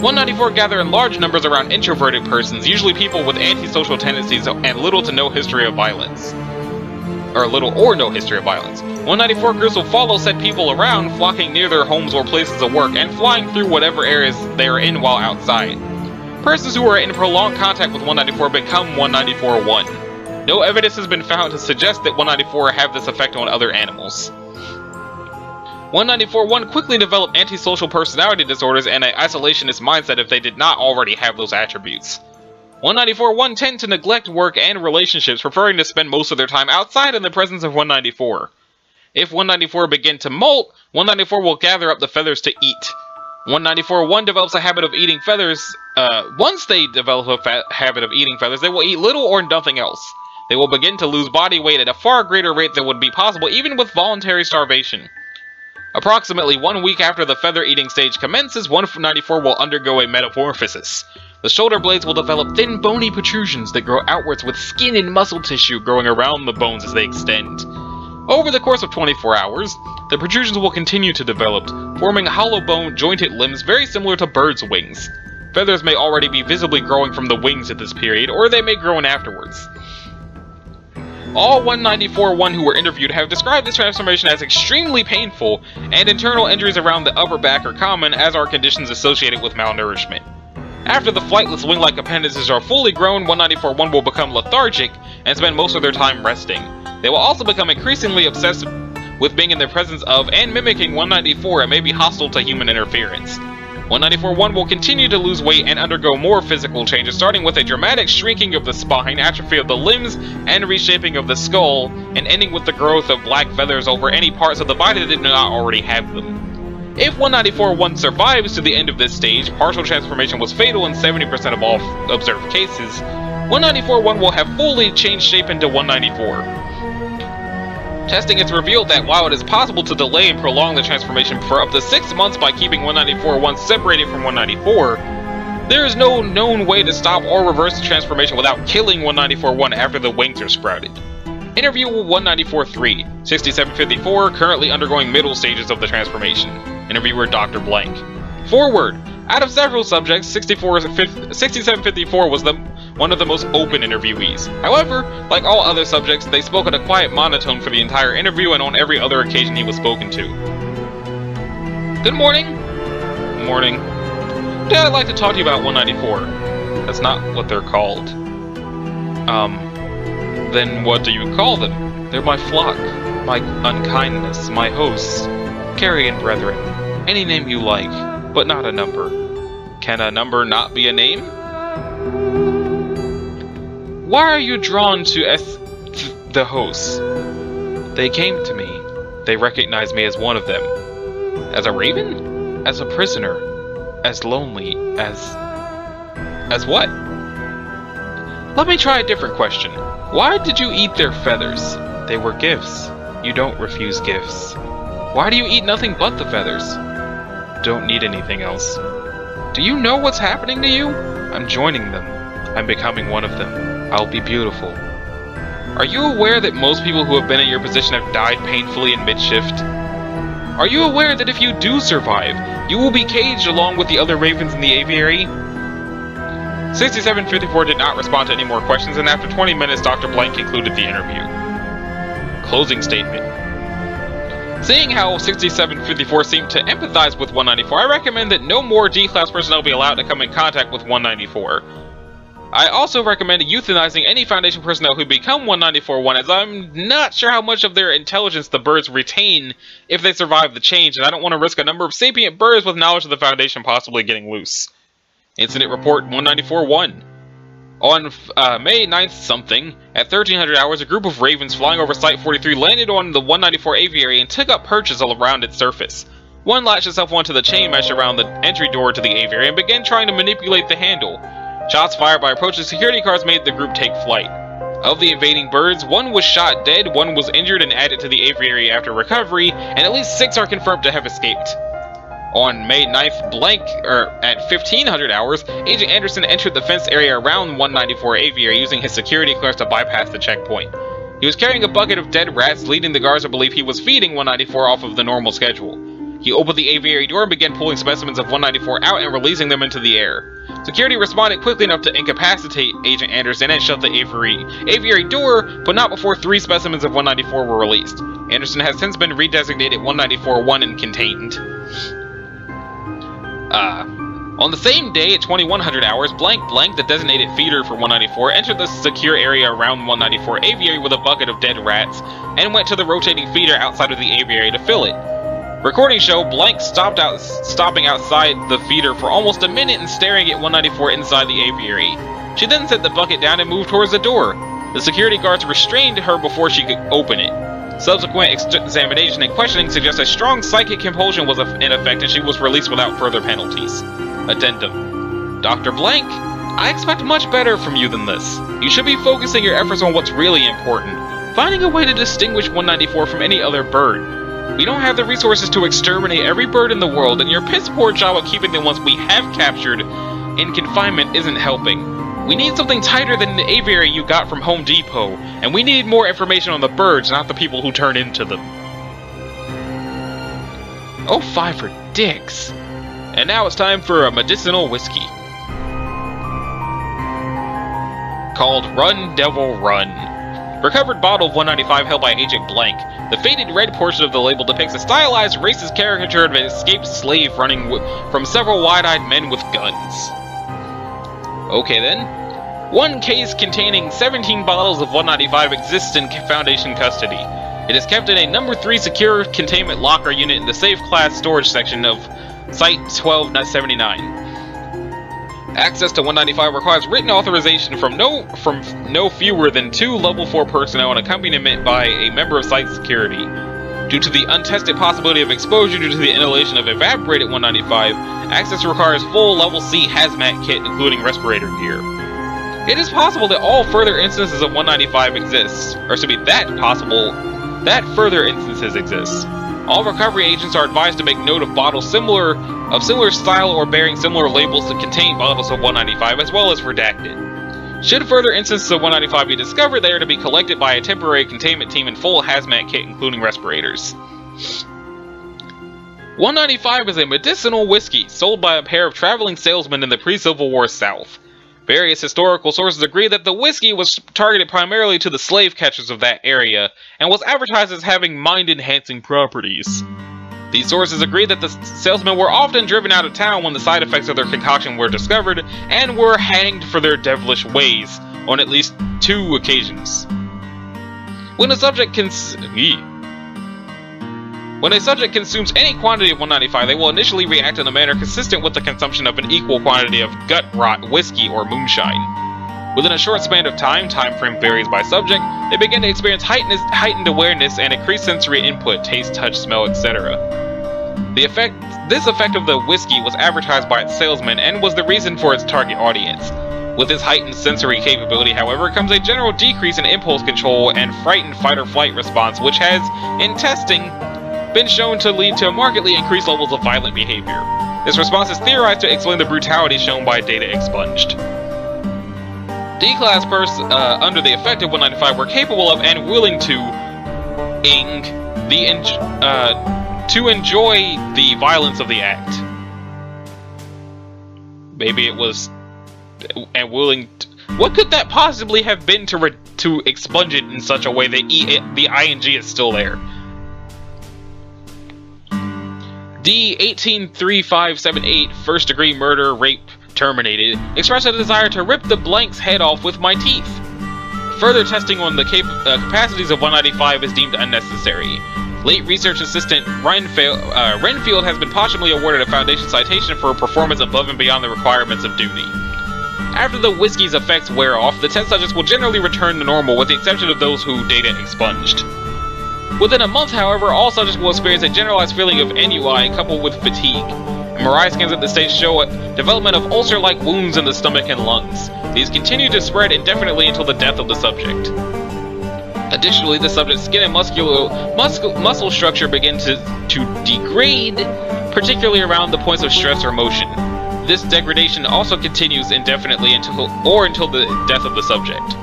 [SPEAKER 1] 194 gather in large numbers around introverted persons, usually people with antisocial tendencies and little to no history of violence. Or little or no history of violence. 194 groups will follow said people around, flocking near their homes or places of work, and flying through whatever areas they are in while outside. Persons who are in prolonged contact with 194 become 194-1. No evidence has been found to suggest that 194 have this effect on other animals. 194-1 quickly developed antisocial personality disorders and an isolationist mindset if they did not already have those attributes. 194-1 tend to neglect work and relationships, preferring to spend most of their time outside in the presence of 194. If 194 begin to molt, 194 will gather up the feathers to eat. 194-1 develops a habit of eating feathers. Once they develop a habit of eating feathers, they will eat little or nothing else. They will begin to lose body weight at a far greater rate than would be possible even with voluntary starvation. Approximately 1 week after the feather-eating stage commences, 194 will undergo a metamorphosis. The shoulder blades will develop thin, bony protrusions that grow outwards with skin and muscle tissue growing around the bones as they extend. Over the course of 24 hours, the protrusions will continue to develop, forming hollow bone, jointed limbs very similar to birds' wings. Feathers may already be visibly growing from the wings at this period, or they may grow in afterwards. All 194-1 who were interviewed have described this transformation as extremely painful, and internal injuries around the upper back are common, as are conditions associated with malnourishment. After the flightless wing-like appendages are fully grown, 194-1 will become lethargic and spend most of their time resting. They will also become increasingly obsessed with being in the presence of and mimicking 194 and may be hostile to human interference. 194-1 will continue to lose weight and undergo more physical changes, starting with a dramatic shrinking of the spine, atrophy of the limbs, and reshaping of the skull, and ending with the growth of black feathers over any parts of the body that did not already have them. If 194-1 survives to the end of this stage, partial transformation was fatal in 70% of all observed cases, 194-1 will have fully changed shape into 194. Testing has revealed that while it is possible to delay and prolong the transformation for up to 6 months by keeping 194-1 separated from 194, there is no known way to stop or reverse the transformation without killing 194-1 after the wings are sprouted. Interview 194-3, 6754, currently undergoing middle stages of the transformation. Interviewer Dr. Blank. Forward! Out of several subjects, 6754 was one of the most open interviewees. However, like all other subjects, they spoke at a quiet monotone for the entire interview and on every other occasion he was spoken to. Good morning. Morning. Today I'd like to talk to you about 194. That's not what they're called. Then what do you call them? They're my flock, my unkindness, my hosts, carrion brethren, any name you like, but not a number. Can a number not be a name? Why are you drawn to the hosts? They came to me. They recognized me as one of them. As a raven? As a prisoner? As lonely? As what? Let me try a different question. Why did you eat their feathers? They were gifts. You don't refuse gifts. Why do you eat nothing but the feathers? Don't need anything else. Do you know what's happening to you? I'm joining them. I'm becoming one of them. I'll be beautiful. Are you aware that most people who have been in your position have died painfully in mid-shift? Are you aware that if you do survive, you will be caged along with the other ravens in the aviary? 6754 did not respond to any more questions, and after 20 minutes, Dr. Blank concluded the interview. Closing statement. Seeing how 6754 seemed to empathize with 194, I recommend that no more D-Class personnel be allowed to come in contact with 194. I also recommend euthanizing any Foundation personnel who become 194-1, as I'm not sure how much of their intelligence the birds retain if they survive the change, and I don't want to risk a number of sapient birds with knowledge of the Foundation possibly getting loose. Incident Report 194-1. On May 9th something, at 1300 hours, a group of ravens flying over Site 43 landed on the 194 aviary and took up perches all around its surface. One latched itself onto the chain mesh around the entry door to the aviary and began trying to manipulate the handle. Shots fired by approaching security cars made the group take flight. Of the invading birds, one was shot dead, one was injured and added to the aviary after recovery, and at least 6 are confirmed to have escaped. On May 9th, at 1500 hours, Agent Anderson entered the fenced area around 194 aviary using his security clearance to bypass the checkpoint. He was carrying a bucket of dead rats, leading the guards to believe he was feeding 194 off of the normal schedule. He opened the aviary door and began pulling specimens of 194 out and releasing them into the air. Security responded quickly enough to incapacitate Agent Anderson and shut the aviary door, but not before 3 specimens of 194 were released. Anderson has since been redesignated 194-1 and contained. On the same day at 2100 hours, Blank, the designated feeder for 194, entered the secure area around 194 aviary with a bucket of dead rats, and went to the rotating feeder outside of the aviary to fill it. Recordings show Blank stopping outside the feeder for almost a minute and staring at 194 inside the aviary. She then set the bucket down and moved towards the door. The security guards restrained her before she could open it. Subsequent examination and questioning suggests a strong psychic compulsion was in effect and she was released without further penalties. Addendum. Dr. Blank, I expect much better from you than this. You should be focusing your efforts on what's really important, finding a way to distinguish 194 from any other bird. We don't have the resources to exterminate every bird in the world, and your piss-poor job of keeping the ones we have captured in confinement isn't helping. We need something tighter than the aviary you got from Home Depot, and we need more information on the birds, not the people who turn into them. Oh, 5 for dicks. And now it's time for a medicinal whiskey. Called Run Devil Run. Recovered bottle of 195 held by Agent Blank. The faded red portion of the label depicts a stylized racist caricature of an escaped slave running from several wide-eyed men with guns. Okay then. One case containing 17 bottles of 195 exists in Foundation custody. It is kept in a number 3 secure containment locker unit in the safe class storage section of Site 1279. Access to 195 requires written authorization from no fewer than 2 level 4 personnel and accompaniment by a member of site security. Due to the untested possibility of exposure due to the inhalation of evaporated 195, access requires full level C hazmat kit including respirator gear. It is possible that all further instances of 195 exist, or to be that further instances exist. All recovery agents are advised to make note of bottles similar style or bearing similar labels that contain bottles of 195 as well as redacted. Should further instances of 195 be discovered, they are to be collected by a temporary containment team in full hazmat kit including respirators. 195 is a medicinal whiskey sold by a pair of traveling salesmen in the pre-Civil War South. Various historical sources agree that the whiskey was targeted primarily to the slave catchers of that area, and was advertised as having mind-enhancing properties. These sources agree that the salesmen were often driven out of town when the side effects of their concoction were discovered, and were hanged for their devilish ways, on at least 2 occasions. When a subject consumes any quantity of 195, they will initially react in a manner consistent with the consumption of an equal quantity of gut-rot whiskey or moonshine. Within a short span of time frame varies by subject, they begin to experience heightened awareness and increased sensory input, taste, touch, smell, etc. This effect of the whiskey was advertised by its salesman and was the reason for its target audience. With this heightened sensory capability, however, comes a general decrease in impulse control and frightened fight-or-flight response, which has, in testing, been shown to lead to markedly increased levels of violent behavior. This response is theorized to explain the brutality shown by data expunged. D-class persons under the effect of 195 were capable of and willing to enjoy the violence of the act. Maybe it was and willing to, what could that possibly have been to expunge it in such a way that the ing is still there? D 183578 first degree murder rape terminated expressed a desire to rip the blank's head off with my teeth. Further testing on the capacities of 195 is deemed unnecessary. Late research assistant Renfield has been posthumously awarded a Foundation citation for a performance above and beyond the requirements of duty. After the whiskey's effects wear off, the test subjects will generally return to normal with the exception of those who data expunged. Within a month, however, all subjects will experience a generalized feeling of ennui coupled with fatigue. MRI scans at this stage show a development of ulcer-like wounds in the stomach and lungs. These continue to spread indefinitely until the death of the subject. Additionally, the subject's skin and muscle structure begin to degrade, particularly around the points of stress or motion. This degradation also continues indefinitely until the death of the subject.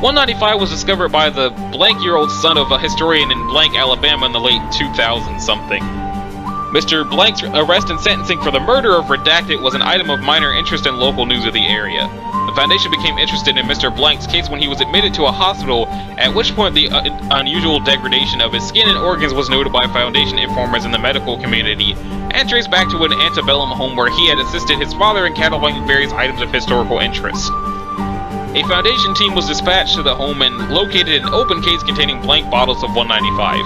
[SPEAKER 1] 195 was discovered by the blank-year-old son of a historian in Blank, Alabama in the late 2000-something. Mr. Blank's arrest and sentencing for the murder of Redacted was an item of minor interest in local news of the area. The Foundation became interested in Mr. Blank's case when he was admitted to a hospital, at which point the unusual degradation of his skin and organs was noted by Foundation informers in the medical community, and traced back to an antebellum home where he had assisted his father in cataloging various items of historical interest. A Foundation team was dispatched to the home and located an open case containing blank bottles of 195.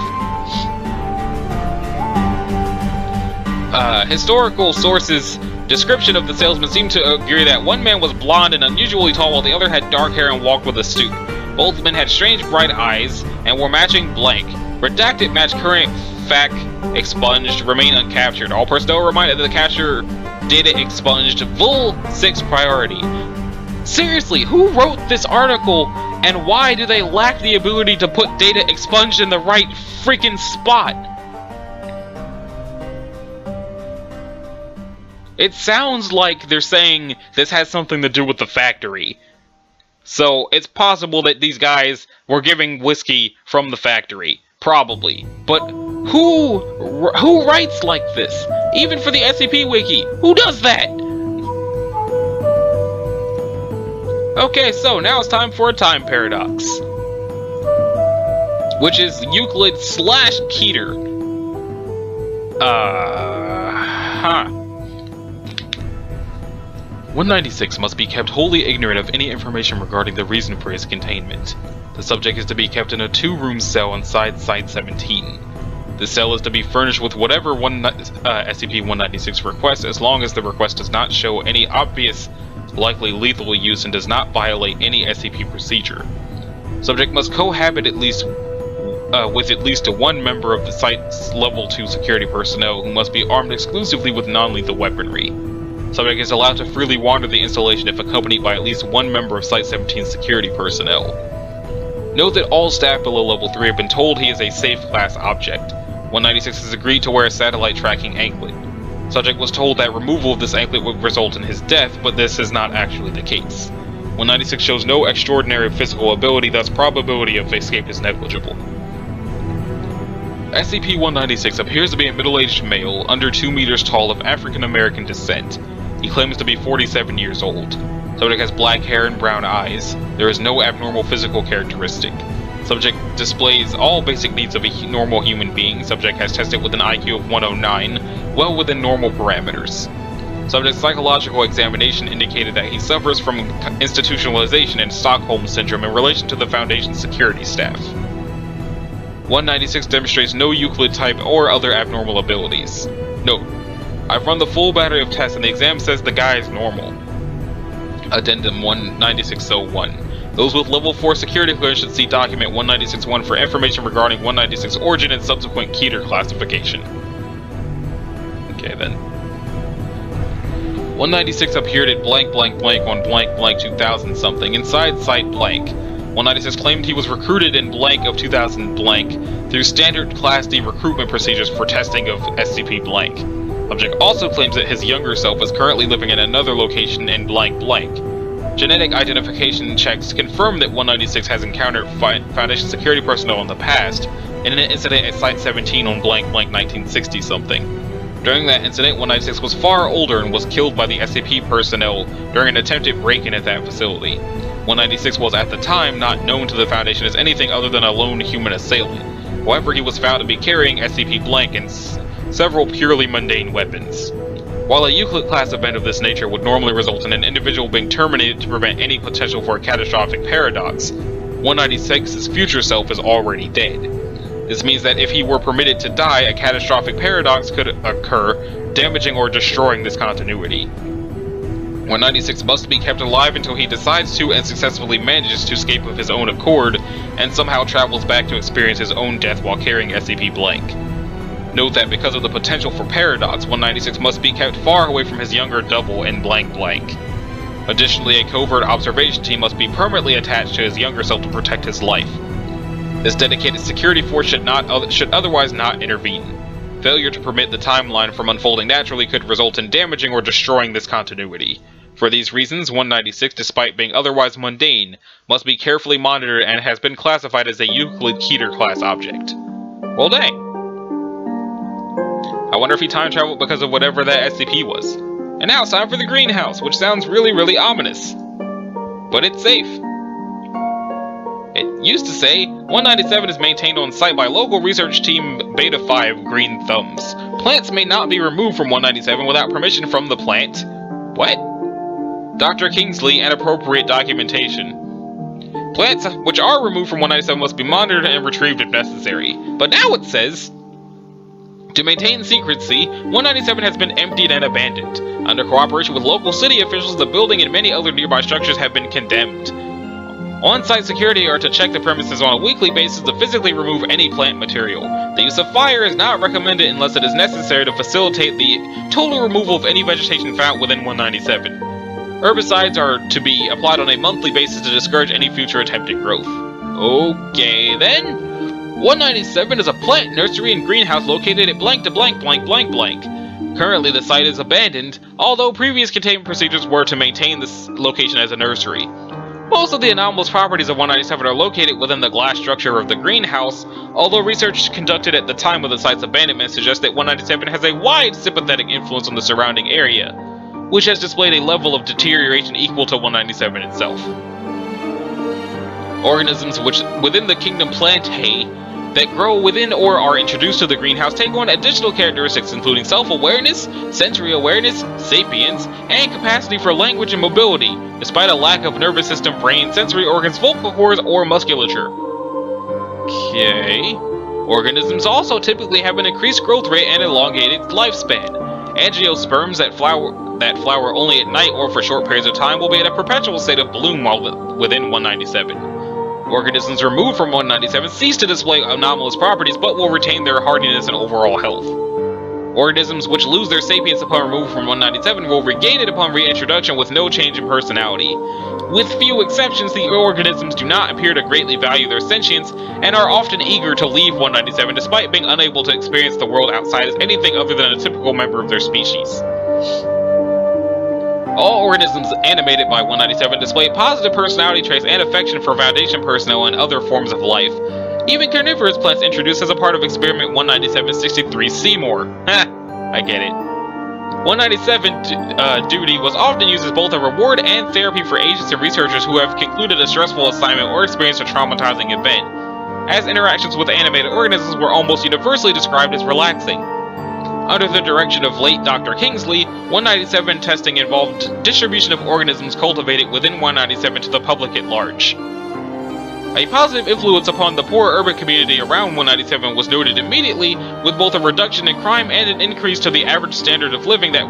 [SPEAKER 1] Historical sources' description of the salesman seemed to agree that one man was blonde and unusually tall while the other had dark hair and walked with a stoop. Both men had strange bright eyes and were matching blank. Redacted matched current fact expunged, remain uncaptured. All personnel were reminded that the capture data expunged. Vol 6 priority. Seriously, who wrote this article and why do they lack the ability to put data expunged in the right freaking spot? It sounds like they're saying this has something to do with the factory. So it's possible that these guys were giving whiskey from the factory. Probably. But who writes like this? Even for the SCP Wiki. Who does that? Okay, so now it's time for a time paradox. Which is Euclid / Keter. 196 must be kept wholly ignorant of any information regarding the reason for his containment. The subject is to be kept in a 2-room cell inside Site-17. The cell is to be furnished with whatever SCP-196 requests, as long as the request does not show any obvious, likely lethal use and does not violate any SCP procedure. Subject must cohabit with at least one member of the site's Level 2 security personnel, who must be armed exclusively with non-lethal weaponry. Subject is allowed to freely wander the installation if accompanied by at least one member of Site-17's security personnel. Note that all staff below Level 3 have been told he is a safe class object. 196 has agreed to wear a satellite tracking anklet. Subject was told that removal of this anklet would result in his death, but this is not actually the case. 196 shows no extraordinary physical ability, thus probability of escape is negligible. SCP-196 appears to be a middle-aged male, under 2 meters tall, of African-American descent. He claims to be 47 years old. Subject has black hair and brown eyes. There is no abnormal physical characteristic. Subject displays all basic needs of a normal human being. Subject has tested with an IQ of 109, well within normal parameters. Subject's psychological examination indicated that he suffers from institutionalization and Stockholm Syndrome in relation to the Foundation's security staff. 196 demonstrates no Euclid type or other abnormal abilities. Note: I've run the full battery of tests and the exam says the guy is normal. Addendum 19601. Those with level 4 security clearance should see document 196-1 for information regarding 196 origin and subsequent Keter classification. Okay then. 196 appeared at blank blank blank on blank blank 2000 something inside site blank. 196 claimed he was recruited in blank of 2000 blank through standard Class D recruitment procedures for testing of SCP blank. Subject also claims that his younger self is currently living in another location in blank blank. Genetic identification checks confirm that 196 has encountered Foundation security personnel in the past, in an incident at Site-17 on blank blank 1960 something. During that incident, 196 was far older and was killed by the SCP personnel during an attempted break-in at that facility. 196 was at the time not known to the Foundation as anything other than a lone human assailant. However, he was found to be carrying SCP blank and several purely mundane weapons. While a Euclid class event of this nature would normally result in an individual being terminated to prevent any potential for a catastrophic paradox, 196's future self is already dead. This means that if he were permitted to die, a catastrophic paradox could occur, damaging or destroying this continuity. 196 must be kept alive until he decides to and successfully manages to escape of his own accord, and somehow travels back to experience his own death while carrying SCP blank. Note that because of the potential for paradox, 196 must be kept far away from his younger double in blank blank. Additionally, a covert observation team must be permanently attached to his younger self to protect his life. This dedicated security force should otherwise not intervene. Failure to permit the timeline from unfolding naturally could result in damaging or destroying this continuity. For these reasons, 196, despite being otherwise mundane, must be carefully monitored and has been classified as a Euclid Keter class object. Well, dang. I wonder if he time traveled because of whatever that SCP was. And now it's time for the greenhouse, which sounds really, really ominous. But it's safe. It used to say, 197 is maintained on site by local research team Beta 5 Green Thumbs. Plants may not be removed from 197 without permission from the plant. What? Dr. Kingsley and appropriate documentation. Plants which are removed from 197 must be monitored and retrieved if necessary. But now it says, to maintain secrecy, 197 has been emptied and abandoned. Under cooperation with local city officials, the building and many other nearby structures have been condemned. On-site security are to check the premises on a weekly basis to physically remove any plant material. The use of fire is not recommended unless it is necessary to facilitate the total removal of any vegetation found within 197. Herbicides are to be applied on a monthly basis to discourage any future attempted growth. Okay then. 197 is a plant nursery and greenhouse located at blank to blank blank blank blank. Currently, the site is abandoned, although previous containment procedures were to maintain this location as a nursery. Most of the anomalous properties of 197 are located within the glass structure of the greenhouse, although research conducted at the time of the site's abandonment suggests that 197 has a wide sympathetic influence on the surrounding area, which has displayed a level of deterioration equal to 197 itself. Organisms which within the kingdom Plantae that grow within or are introduced to the greenhouse take on additional characteristics including self-awareness, sensory awareness, sapience, and capacity for language and mobility, despite a lack of nervous system, brain, sensory organs, vocal cords, or musculature. Okay. Organisms also typically have an increased growth rate and elongated lifespan. Angiosperms that flower only at night or for short periods of time will be in a perpetual state of bloom while within 197. Organisms removed from 197 cease to display anomalous properties but will retain their hardiness and overall health. Organisms which lose their sapience upon removal from 197 will regain it upon reintroduction with no change in personality. With few exceptions, the organisms do not appear to greatly value their sentience and are often eager to leave 197 despite being unable to experience the world outside as anything other than a typical member of their species. All organisms animated by 197 display positive personality traits and affection for Foundation personnel and other forms of life. Even carnivorous plants introduced as a part of Experiment 197-63 Seymour. I get it. 197 duty was often used as both a reward and therapy for agents and researchers who have concluded a stressful assignment or experienced a traumatizing event, as interactions with animated organisms were almost universally described as relaxing. Under the direction of late Dr. Kingsley, 197 testing involved distribution of organisms cultivated within 197 to the public at large. A positive influence upon the poor urban community around 197 was noted immediately, with both a reduction in crime and an increase to the average standard of living that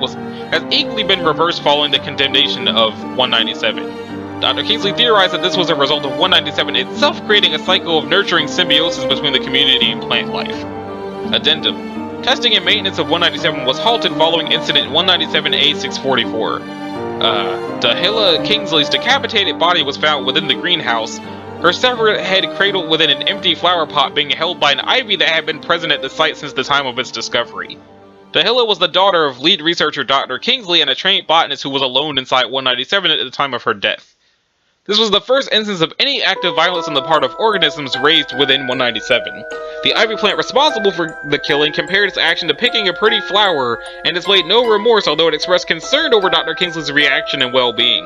[SPEAKER 1] has equally been reversed following the condemnation of 197. Dr. Kingsley theorized that this was a result of 197 itself creating a cycle of nurturing symbiosis between the community and plant life. Addendum. Testing and maintenance of 197 was halted following incident 197A-644. Dahila Kingsley's decapitated body was found within the greenhouse, her severed head cradled within an empty flower pot being held by an ivy that had been present at the site since the time of its discovery. Dahila was the daughter of lead researcher Dr. Kingsley and a trained botanist who was alone inside 197 at the time of her death. This was the first instance of any act of violence on the part of organisms raised within 197. The ivy plant responsible for the killing compared its action to picking a pretty flower and displayed no remorse, although it expressed concern over Dr. Kingsley's reaction and well-being.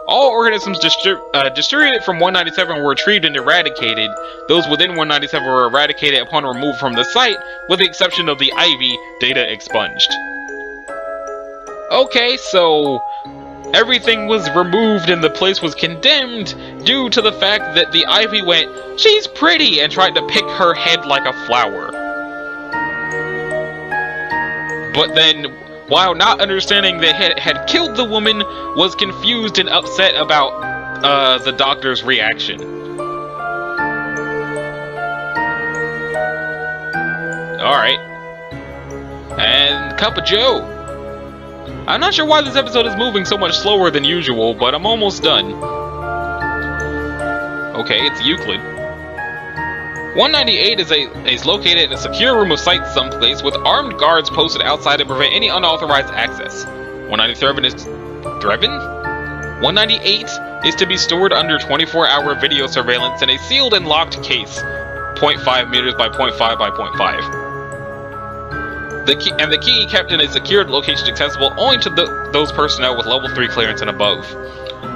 [SPEAKER 1] All organisms distributed from 197 were retrieved and eradicated. Those within 197 were eradicated upon removal from the site, with the exception of the ivy, data expunged. Okay, so everything was removed and the place was condemned due to the fact that the ivy went, "She's pretty," and tried to pick her head like a flower. But then, while not understanding that it had killed the woman, was confused and upset about the doctor's reaction. Alright. And Cup of Joe. I'm not sure why this episode is moving so much slower than usual, but I'm almost done. Okay, it's Euclid. 198 is located in a secure room of sight someplace with armed guards posted outside to prevent any unauthorized access. 197 is... Driven? 198 is to be stored under 24-hour video surveillance in a sealed and locked case, 0.5 meters by 0.5 by 0.5. The key kept in a secured location accessible only to those personnel with level 3 clearance and above.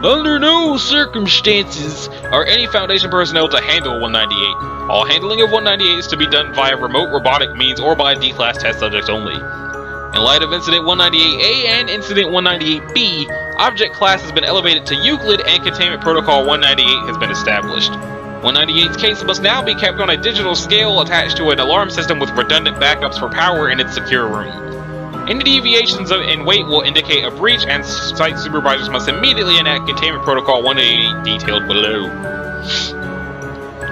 [SPEAKER 1] Under no circumstances are any Foundation personnel to handle 198. All handling of 198 is to be done via remote robotic means or by D-Class test subjects only. In light of Incident 198A and Incident 198B, Object Class has been elevated to Euclid and Containment Protocol 198 has been established. 198's case must now be kept on a digital scale attached to an alarm system with redundant backups for power in its secure room. Any deviations in weight will indicate a breach, and site supervisors must immediately enact Containment Protocol 188 detailed below.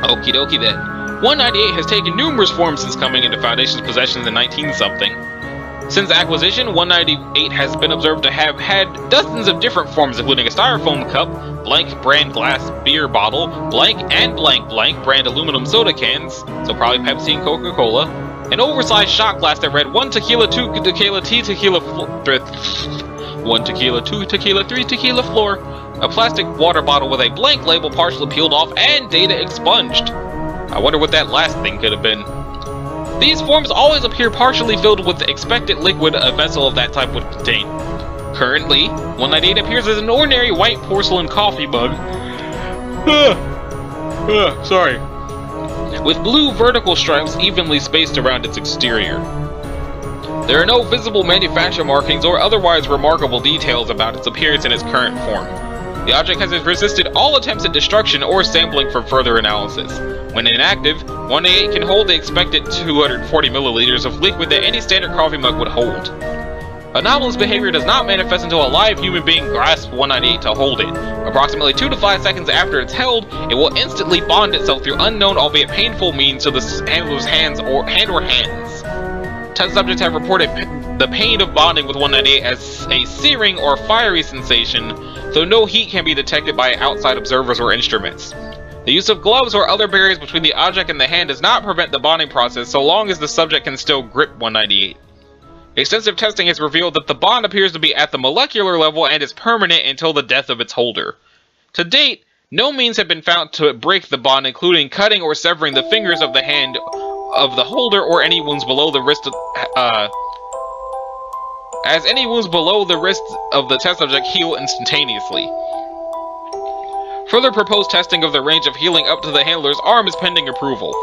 [SPEAKER 1] Okie dokie then. 198 has taken numerous forms since coming into Foundation's possessions in 19-something. Since acquisition, 198 has been observed to have had dozens of different forms, including a styrofoam cup, blank brand glass beer bottle, blank and blank brand aluminum soda cans, so probably Pepsi and Coca-Cola, An oversized shot glass that read 1 tequila, 2 tequila, T tequila, 1 tequila, 2 tequila, 3 tequila floor. A plastic water bottle with a blank label partially peeled off and data expunged. I wonder what that last thing could have been. These forms always appear partially filled with the expected liquid a vessel of that type would contain. Currently, 198 appears as an ordinary white porcelain coffee mug. Sorry. With blue vertical stripes evenly spaced around its exterior. There are no visible manufacture markings or otherwise remarkable details about its appearance in its current form. The object has resisted all attempts at destruction or sampling for further analysis. When inactive, 188 can hold the expected 240 milliliters of liquid that any standard coffee mug would hold. Anomalous behavior does not manifest until a live human being grasps 198 to hold it. Approximately 2 to 5 seconds after it's held, it will instantly bond itself through unknown albeit painful means to the handler's hands or hands. Test subjects have reported the pain of bonding with 198 as a searing or fiery sensation, though no heat can be detected by outside observers or instruments. The use of gloves or other barriers between the object and the hand does not prevent the bonding process so long as the subject can still grip 198. Extensive testing has revealed that the bond appears to be at the molecular level and is permanent until the death of its holder. To date, no means have been found to break the bond, including cutting or severing the fingers of the hand of the holder or any wounds below the wrist as any wounds below the wrist of the test subject heal instantaneously. Further proposed testing of the range of healing up to the handler's arm is pending approval.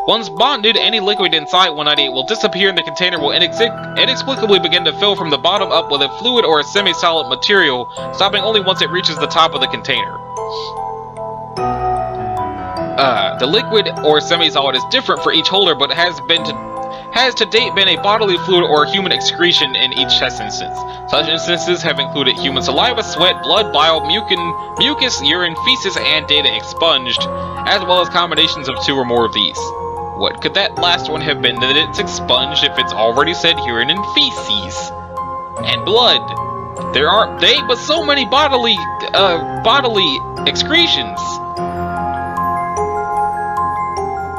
[SPEAKER 1] Once bonded, any liquid inside 198 will disappear and the container will inexplicably begin to fill from the bottom up with a fluid or a semi-solid material, stopping only once it reaches the top of the container. The liquid or semi-solid is different for each holder, but has to date been a bodily fluid or human excretion in each test instance. Such instances have included human saliva, sweat, blood, bile, mucus, urine, feces, and data expunged, as well as combinations of 2 or more of these. What could that last one have been that it's expunged if it's already said urine and feces? And blood. There aren't but so many bodily excretions.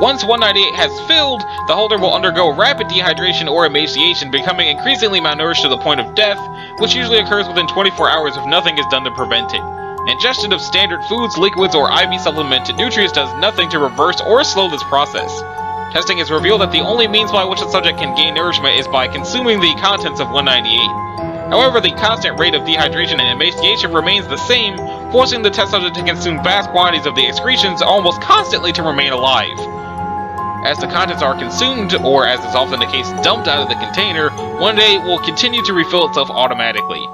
[SPEAKER 1] Once 198 has filled, the holder will undergo rapid dehydration or emaciation, becoming increasingly malnourished to the point of death, which usually occurs within 24 hours if nothing is done to prevent it. Ingestion of standard foods, liquids, or IV supplemented nutrients does nothing to reverse or slow this process. Testing has revealed that the only means by which the subject can gain nourishment is by consuming the contents of 198. However, the constant rate of dehydration and emaciation remains the same, forcing the test subject to consume vast quantities of the excretions almost constantly to remain alive. As the contents are consumed, or as is often the case, dumped out of the container, 198 will continue to refill itself automatically.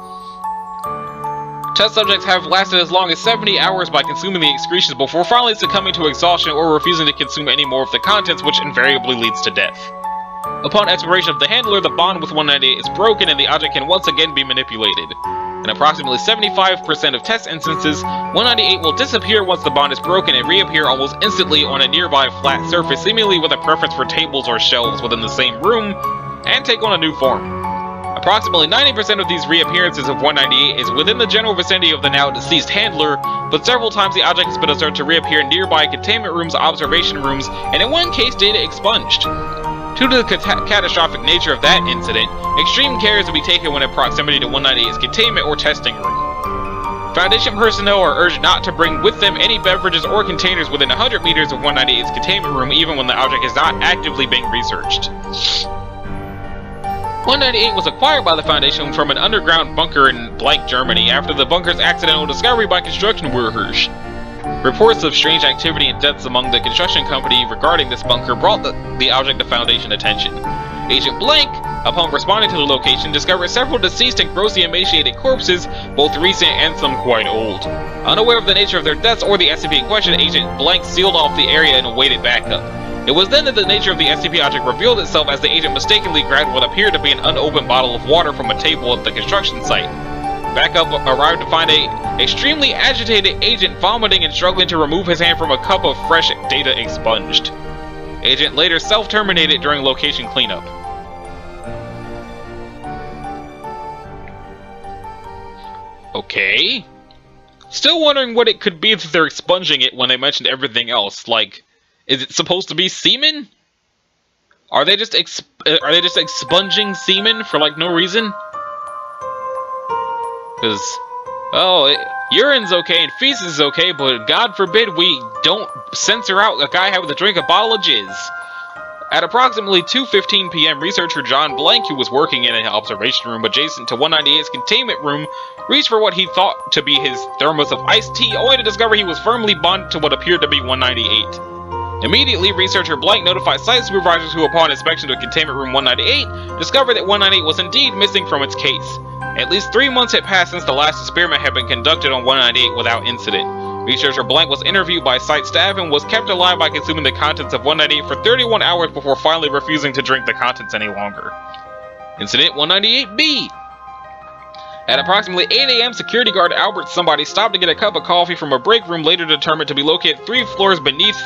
[SPEAKER 1] Test subjects have lasted as long as 70 hours by consuming the excretions before finally succumbing to exhaustion or refusing to consume any more of the contents, which invariably leads to death. Upon expiration of the handler, the bond with 198 is broken and the object can once again be manipulated. In approximately 75% of test instances, 198 will disappear once the bond is broken and reappear almost instantly on a nearby flat surface, seemingly with a preference for tables or shelves within the same room, and take on a new form. Approximately 90% of these reappearances of 198 is within the general vicinity of the now deceased handler, but several times the object has been observed to reappear in nearby containment rooms, observation rooms, and in one case data expunged. Due to the catastrophic nature of that incident, extreme care is to be taken when in proximity to 198's containment or testing room. Foundation personnel are urged not to bring with them any beverages or containers within 100 meters of 198's containment room, even when the object is not actively being researched. 198 was acquired by the Foundation from an underground bunker in Blank, Germany, after the bunker's accidental discovery by construction workers. Reports of strange activity and deaths among the construction company regarding this bunker brought the object to Foundation attention. Agent Blank, upon responding to the location, discovered several deceased and grossly emaciated corpses, both recent and some quite old. Unaware of the nature of their deaths or the SCP in question, Agent Blank sealed off the area and awaited backup. It was then that the nature of the SCP object revealed itself as the agent mistakenly grabbed what appeared to be an unopened bottle of water from a table at the construction site. Backup arrived to find an extremely agitated agent vomiting and struggling to remove his hand from a cup of fresh data expunged. Agent later self-terminated during location cleanup. Okay. Still wondering what it could be that they're expunging it when they mentioned everything else, like, is it supposed to be semen? Are they just expunging semen for like no reason? Because, oh, urine's okay and feces is okay, but God forbid we don't censor out a guy having to drink a bottle of jizz. At approximately 2:15 p.m., researcher John Blank, who was working in an observation room adjacent to 198's containment room, reached for what he thought to be his thermos of iced tea, only to discover he was firmly bonded to what appeared to be 198. Immediately, researcher Blank notified site supervisors who, upon inspection of containment room 198, discovered that 198 was indeed missing from its case. At least 3 months had passed since the last experiment had been conducted on 198 without incident. Researcher Blank was interviewed by site staff and was kept alive by consuming the contents of 198 for 31 hours before finally refusing to drink the contents any longer. Incident 198B. At approximately 8 a.m., security guard Albert Somebody stopped to get a cup of coffee from a break room later determined to be located 3 floors beneath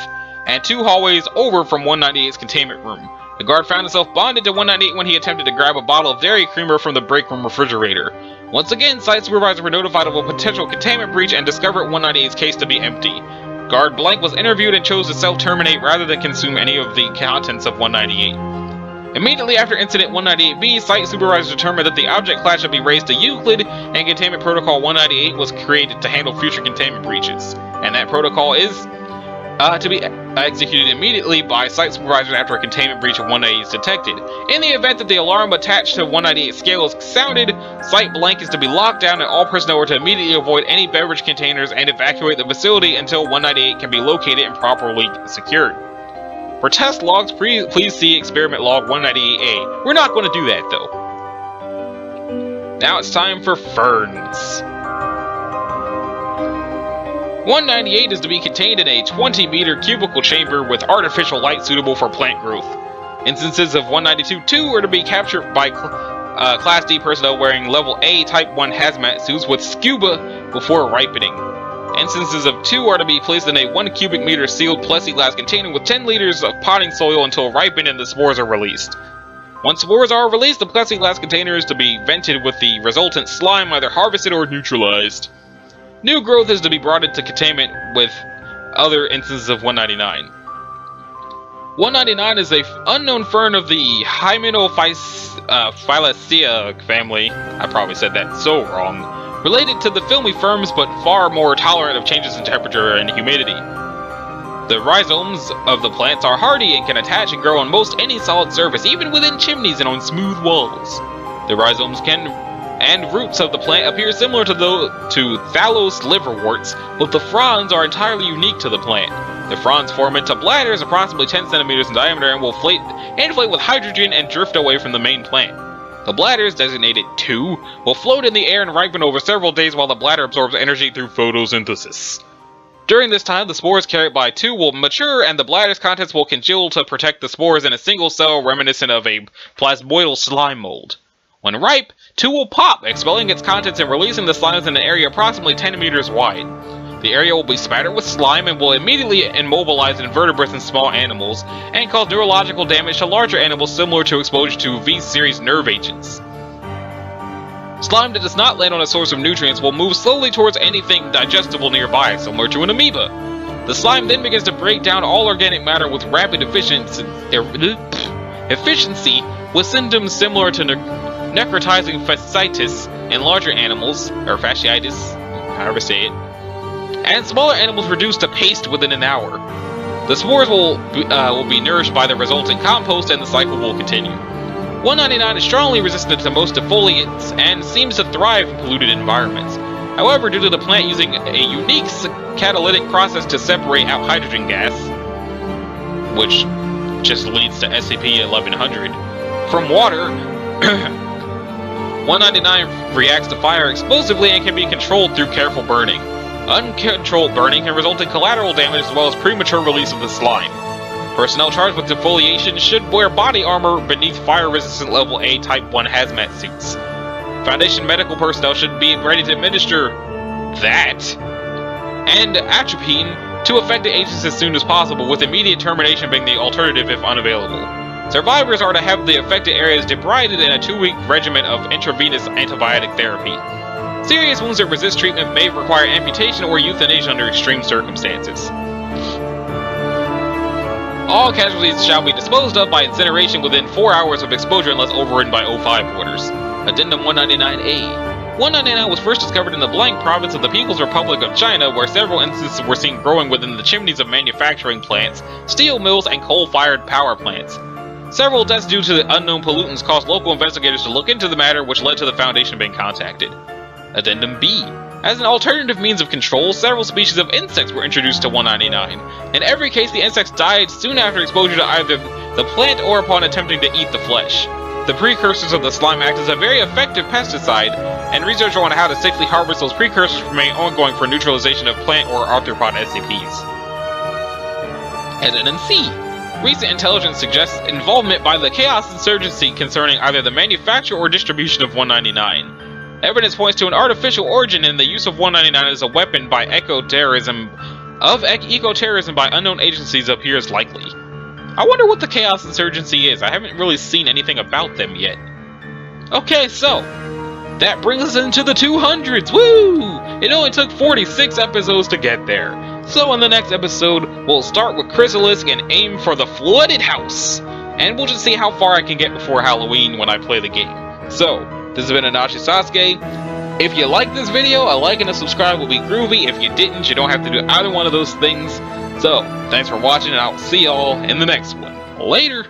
[SPEAKER 1] and 2 hallways over from 198's containment room. The guard found himself bonded to 198 when he attempted to grab a bottle of dairy creamer from the break room refrigerator. Once again, site supervisors were notified of a potential containment breach and discovered 198's case to be empty. Guard Blank was interviewed and chose to self-terminate rather than consume any of the contents of 198. Immediately after Incident 198B, site supervisors determined that the object class should be raised to Euclid, and Containment Protocol 198 was created to handle future containment breaches. And that protocol is to be executed immediately by site supervisors after a containment breach of 198 is detected. In the event that the alarm attached to 198 scale is sounded, Site Blank is to be locked down and all personnel are to immediately avoid any beverage containers and evacuate the facility until 198 can be located and properly secured. For test logs, please see Experiment Log 198A. We're not going to do that, though. Now it's time for Ferns. 198 is to be contained in a 20-meter cubicle chamber with artificial light suitable for plant growth. Instances of 192-2 are to be captured by Class D personnel wearing Level A Type 1 hazmat suits with scuba before ripening. Instances of 2 are to be placed in a 1 cubic meter sealed plexiglass container with 10 liters of potting soil until ripened and the spores are released. Once spores are released, the plexiglass container is to be vented with the resultant slime either harvested or neutralized. New growth is to be brought into containment with other instances of 199. 199 is a unknown fern of the Hymenophyllaceae family. I probably said that so wrong. Related to the filmy ferns, but far more tolerant of changes in temperature and humidity. The rhizomes of the plants are hardy and can attach and grow on most any solid surface, even within chimneys and on smooth walls. The rhizomes and roots of the plant appear similar to thallus liverworts, but the fronds are entirely unique to the plant. The fronds form into bladders approximately 10 centimeters in diameter and will inflate with hydrogen and drift away from the main plant. The bladders, designated 2, will float in the air and ripen over several days while the bladder absorbs energy through photosynthesis. During this time, the spores carried by 2 will mature and the bladder's contents will congeal to protect the spores in a single cell reminiscent of a plasmoidal slime mold. When ripe, 2 will pop, expelling its contents and releasing the slimes in an area approximately 10 meters wide. The area will be spattered with slime and will immediately immobilize invertebrates and small animals, and cause neurological damage to larger animals similar to exposure to V-series nerve agents. Slime that does not land on a source of nutrients will move slowly towards anything digestible nearby, similar to an amoeba. The slime then begins to break down all organic matter with rapid efficiency with symptoms similar to necrotizing fasciitis in larger animals, or fasciitis, however say it, and smaller animals reduced to paste within an hour. The spores will be nourished by the resulting compost and the cycle will continue. 199 is strongly resistant to most defoliants and seems to thrive in polluted environments. However, due to the plant using a unique catalytic process to separate out hydrogen gas, which just leads to SCP-1100, from water, 199 reacts to fire explosively and can be controlled through careful burning. Uncontrolled burning can result in collateral damage as well as premature release of the slime. Personnel charged with defoliation should wear body armor beneath fire-resistant Level A Type 1 hazmat suits. Foundation medical personnel should be ready to administer that and atropine to affected agents as soon as possible, with immediate termination being the alternative if unavailable. Survivors are to have the affected areas debrided in a 2-week regimen of intravenous antibiotic therapy. Serious wounds that resist treatment may require amputation or euthanasia under extreme circumstances. All casualties shall be disposed of by incineration within 4 hours of exposure unless overridden by O5 orders. Addendum 199A. 199 was first discovered in the Blank province of the People's Republic of China, where several instances were seen growing within the chimneys of manufacturing plants, steel mills, and coal-fired power plants. Several deaths due to the unknown pollutants caused local investigators to look into the matter, which led to the Foundation being contacted. Addendum B. As an alternative means of control, several species of insects were introduced to 199. In every case, the insects died soon after exposure to either the plant or upon attempting to eat the flesh. The precursors of the slime act as a very effective pesticide, and research on how to safely harvest those precursors remain ongoing for neutralization of plant or arthropod SCPs. Addendum C. Recent intelligence suggests involvement by the Chaos Insurgency concerning either the manufacture or distribution of 199. Evidence points to an artificial origin in the use of 199 as a weapon by eco-terrorism by unknown agencies appears likely. I wonder what the Chaos Insurgency is. I haven't really seen anything about them yet. Okay, so that brings us into the 200s. Woo! It only took 46 episodes to get there. So in the next episode, we'll start with Chrysalis and aim for the Flooded House. And we'll just see how far I can get before Halloween when I play the game. So, this has been Anachi Sasuke. If you like this video, a like and a subscribe will be groovy. If you didn't, you don't have to do either one of those things. So, thanks for watching, and I'll see y'all in the next one. Later!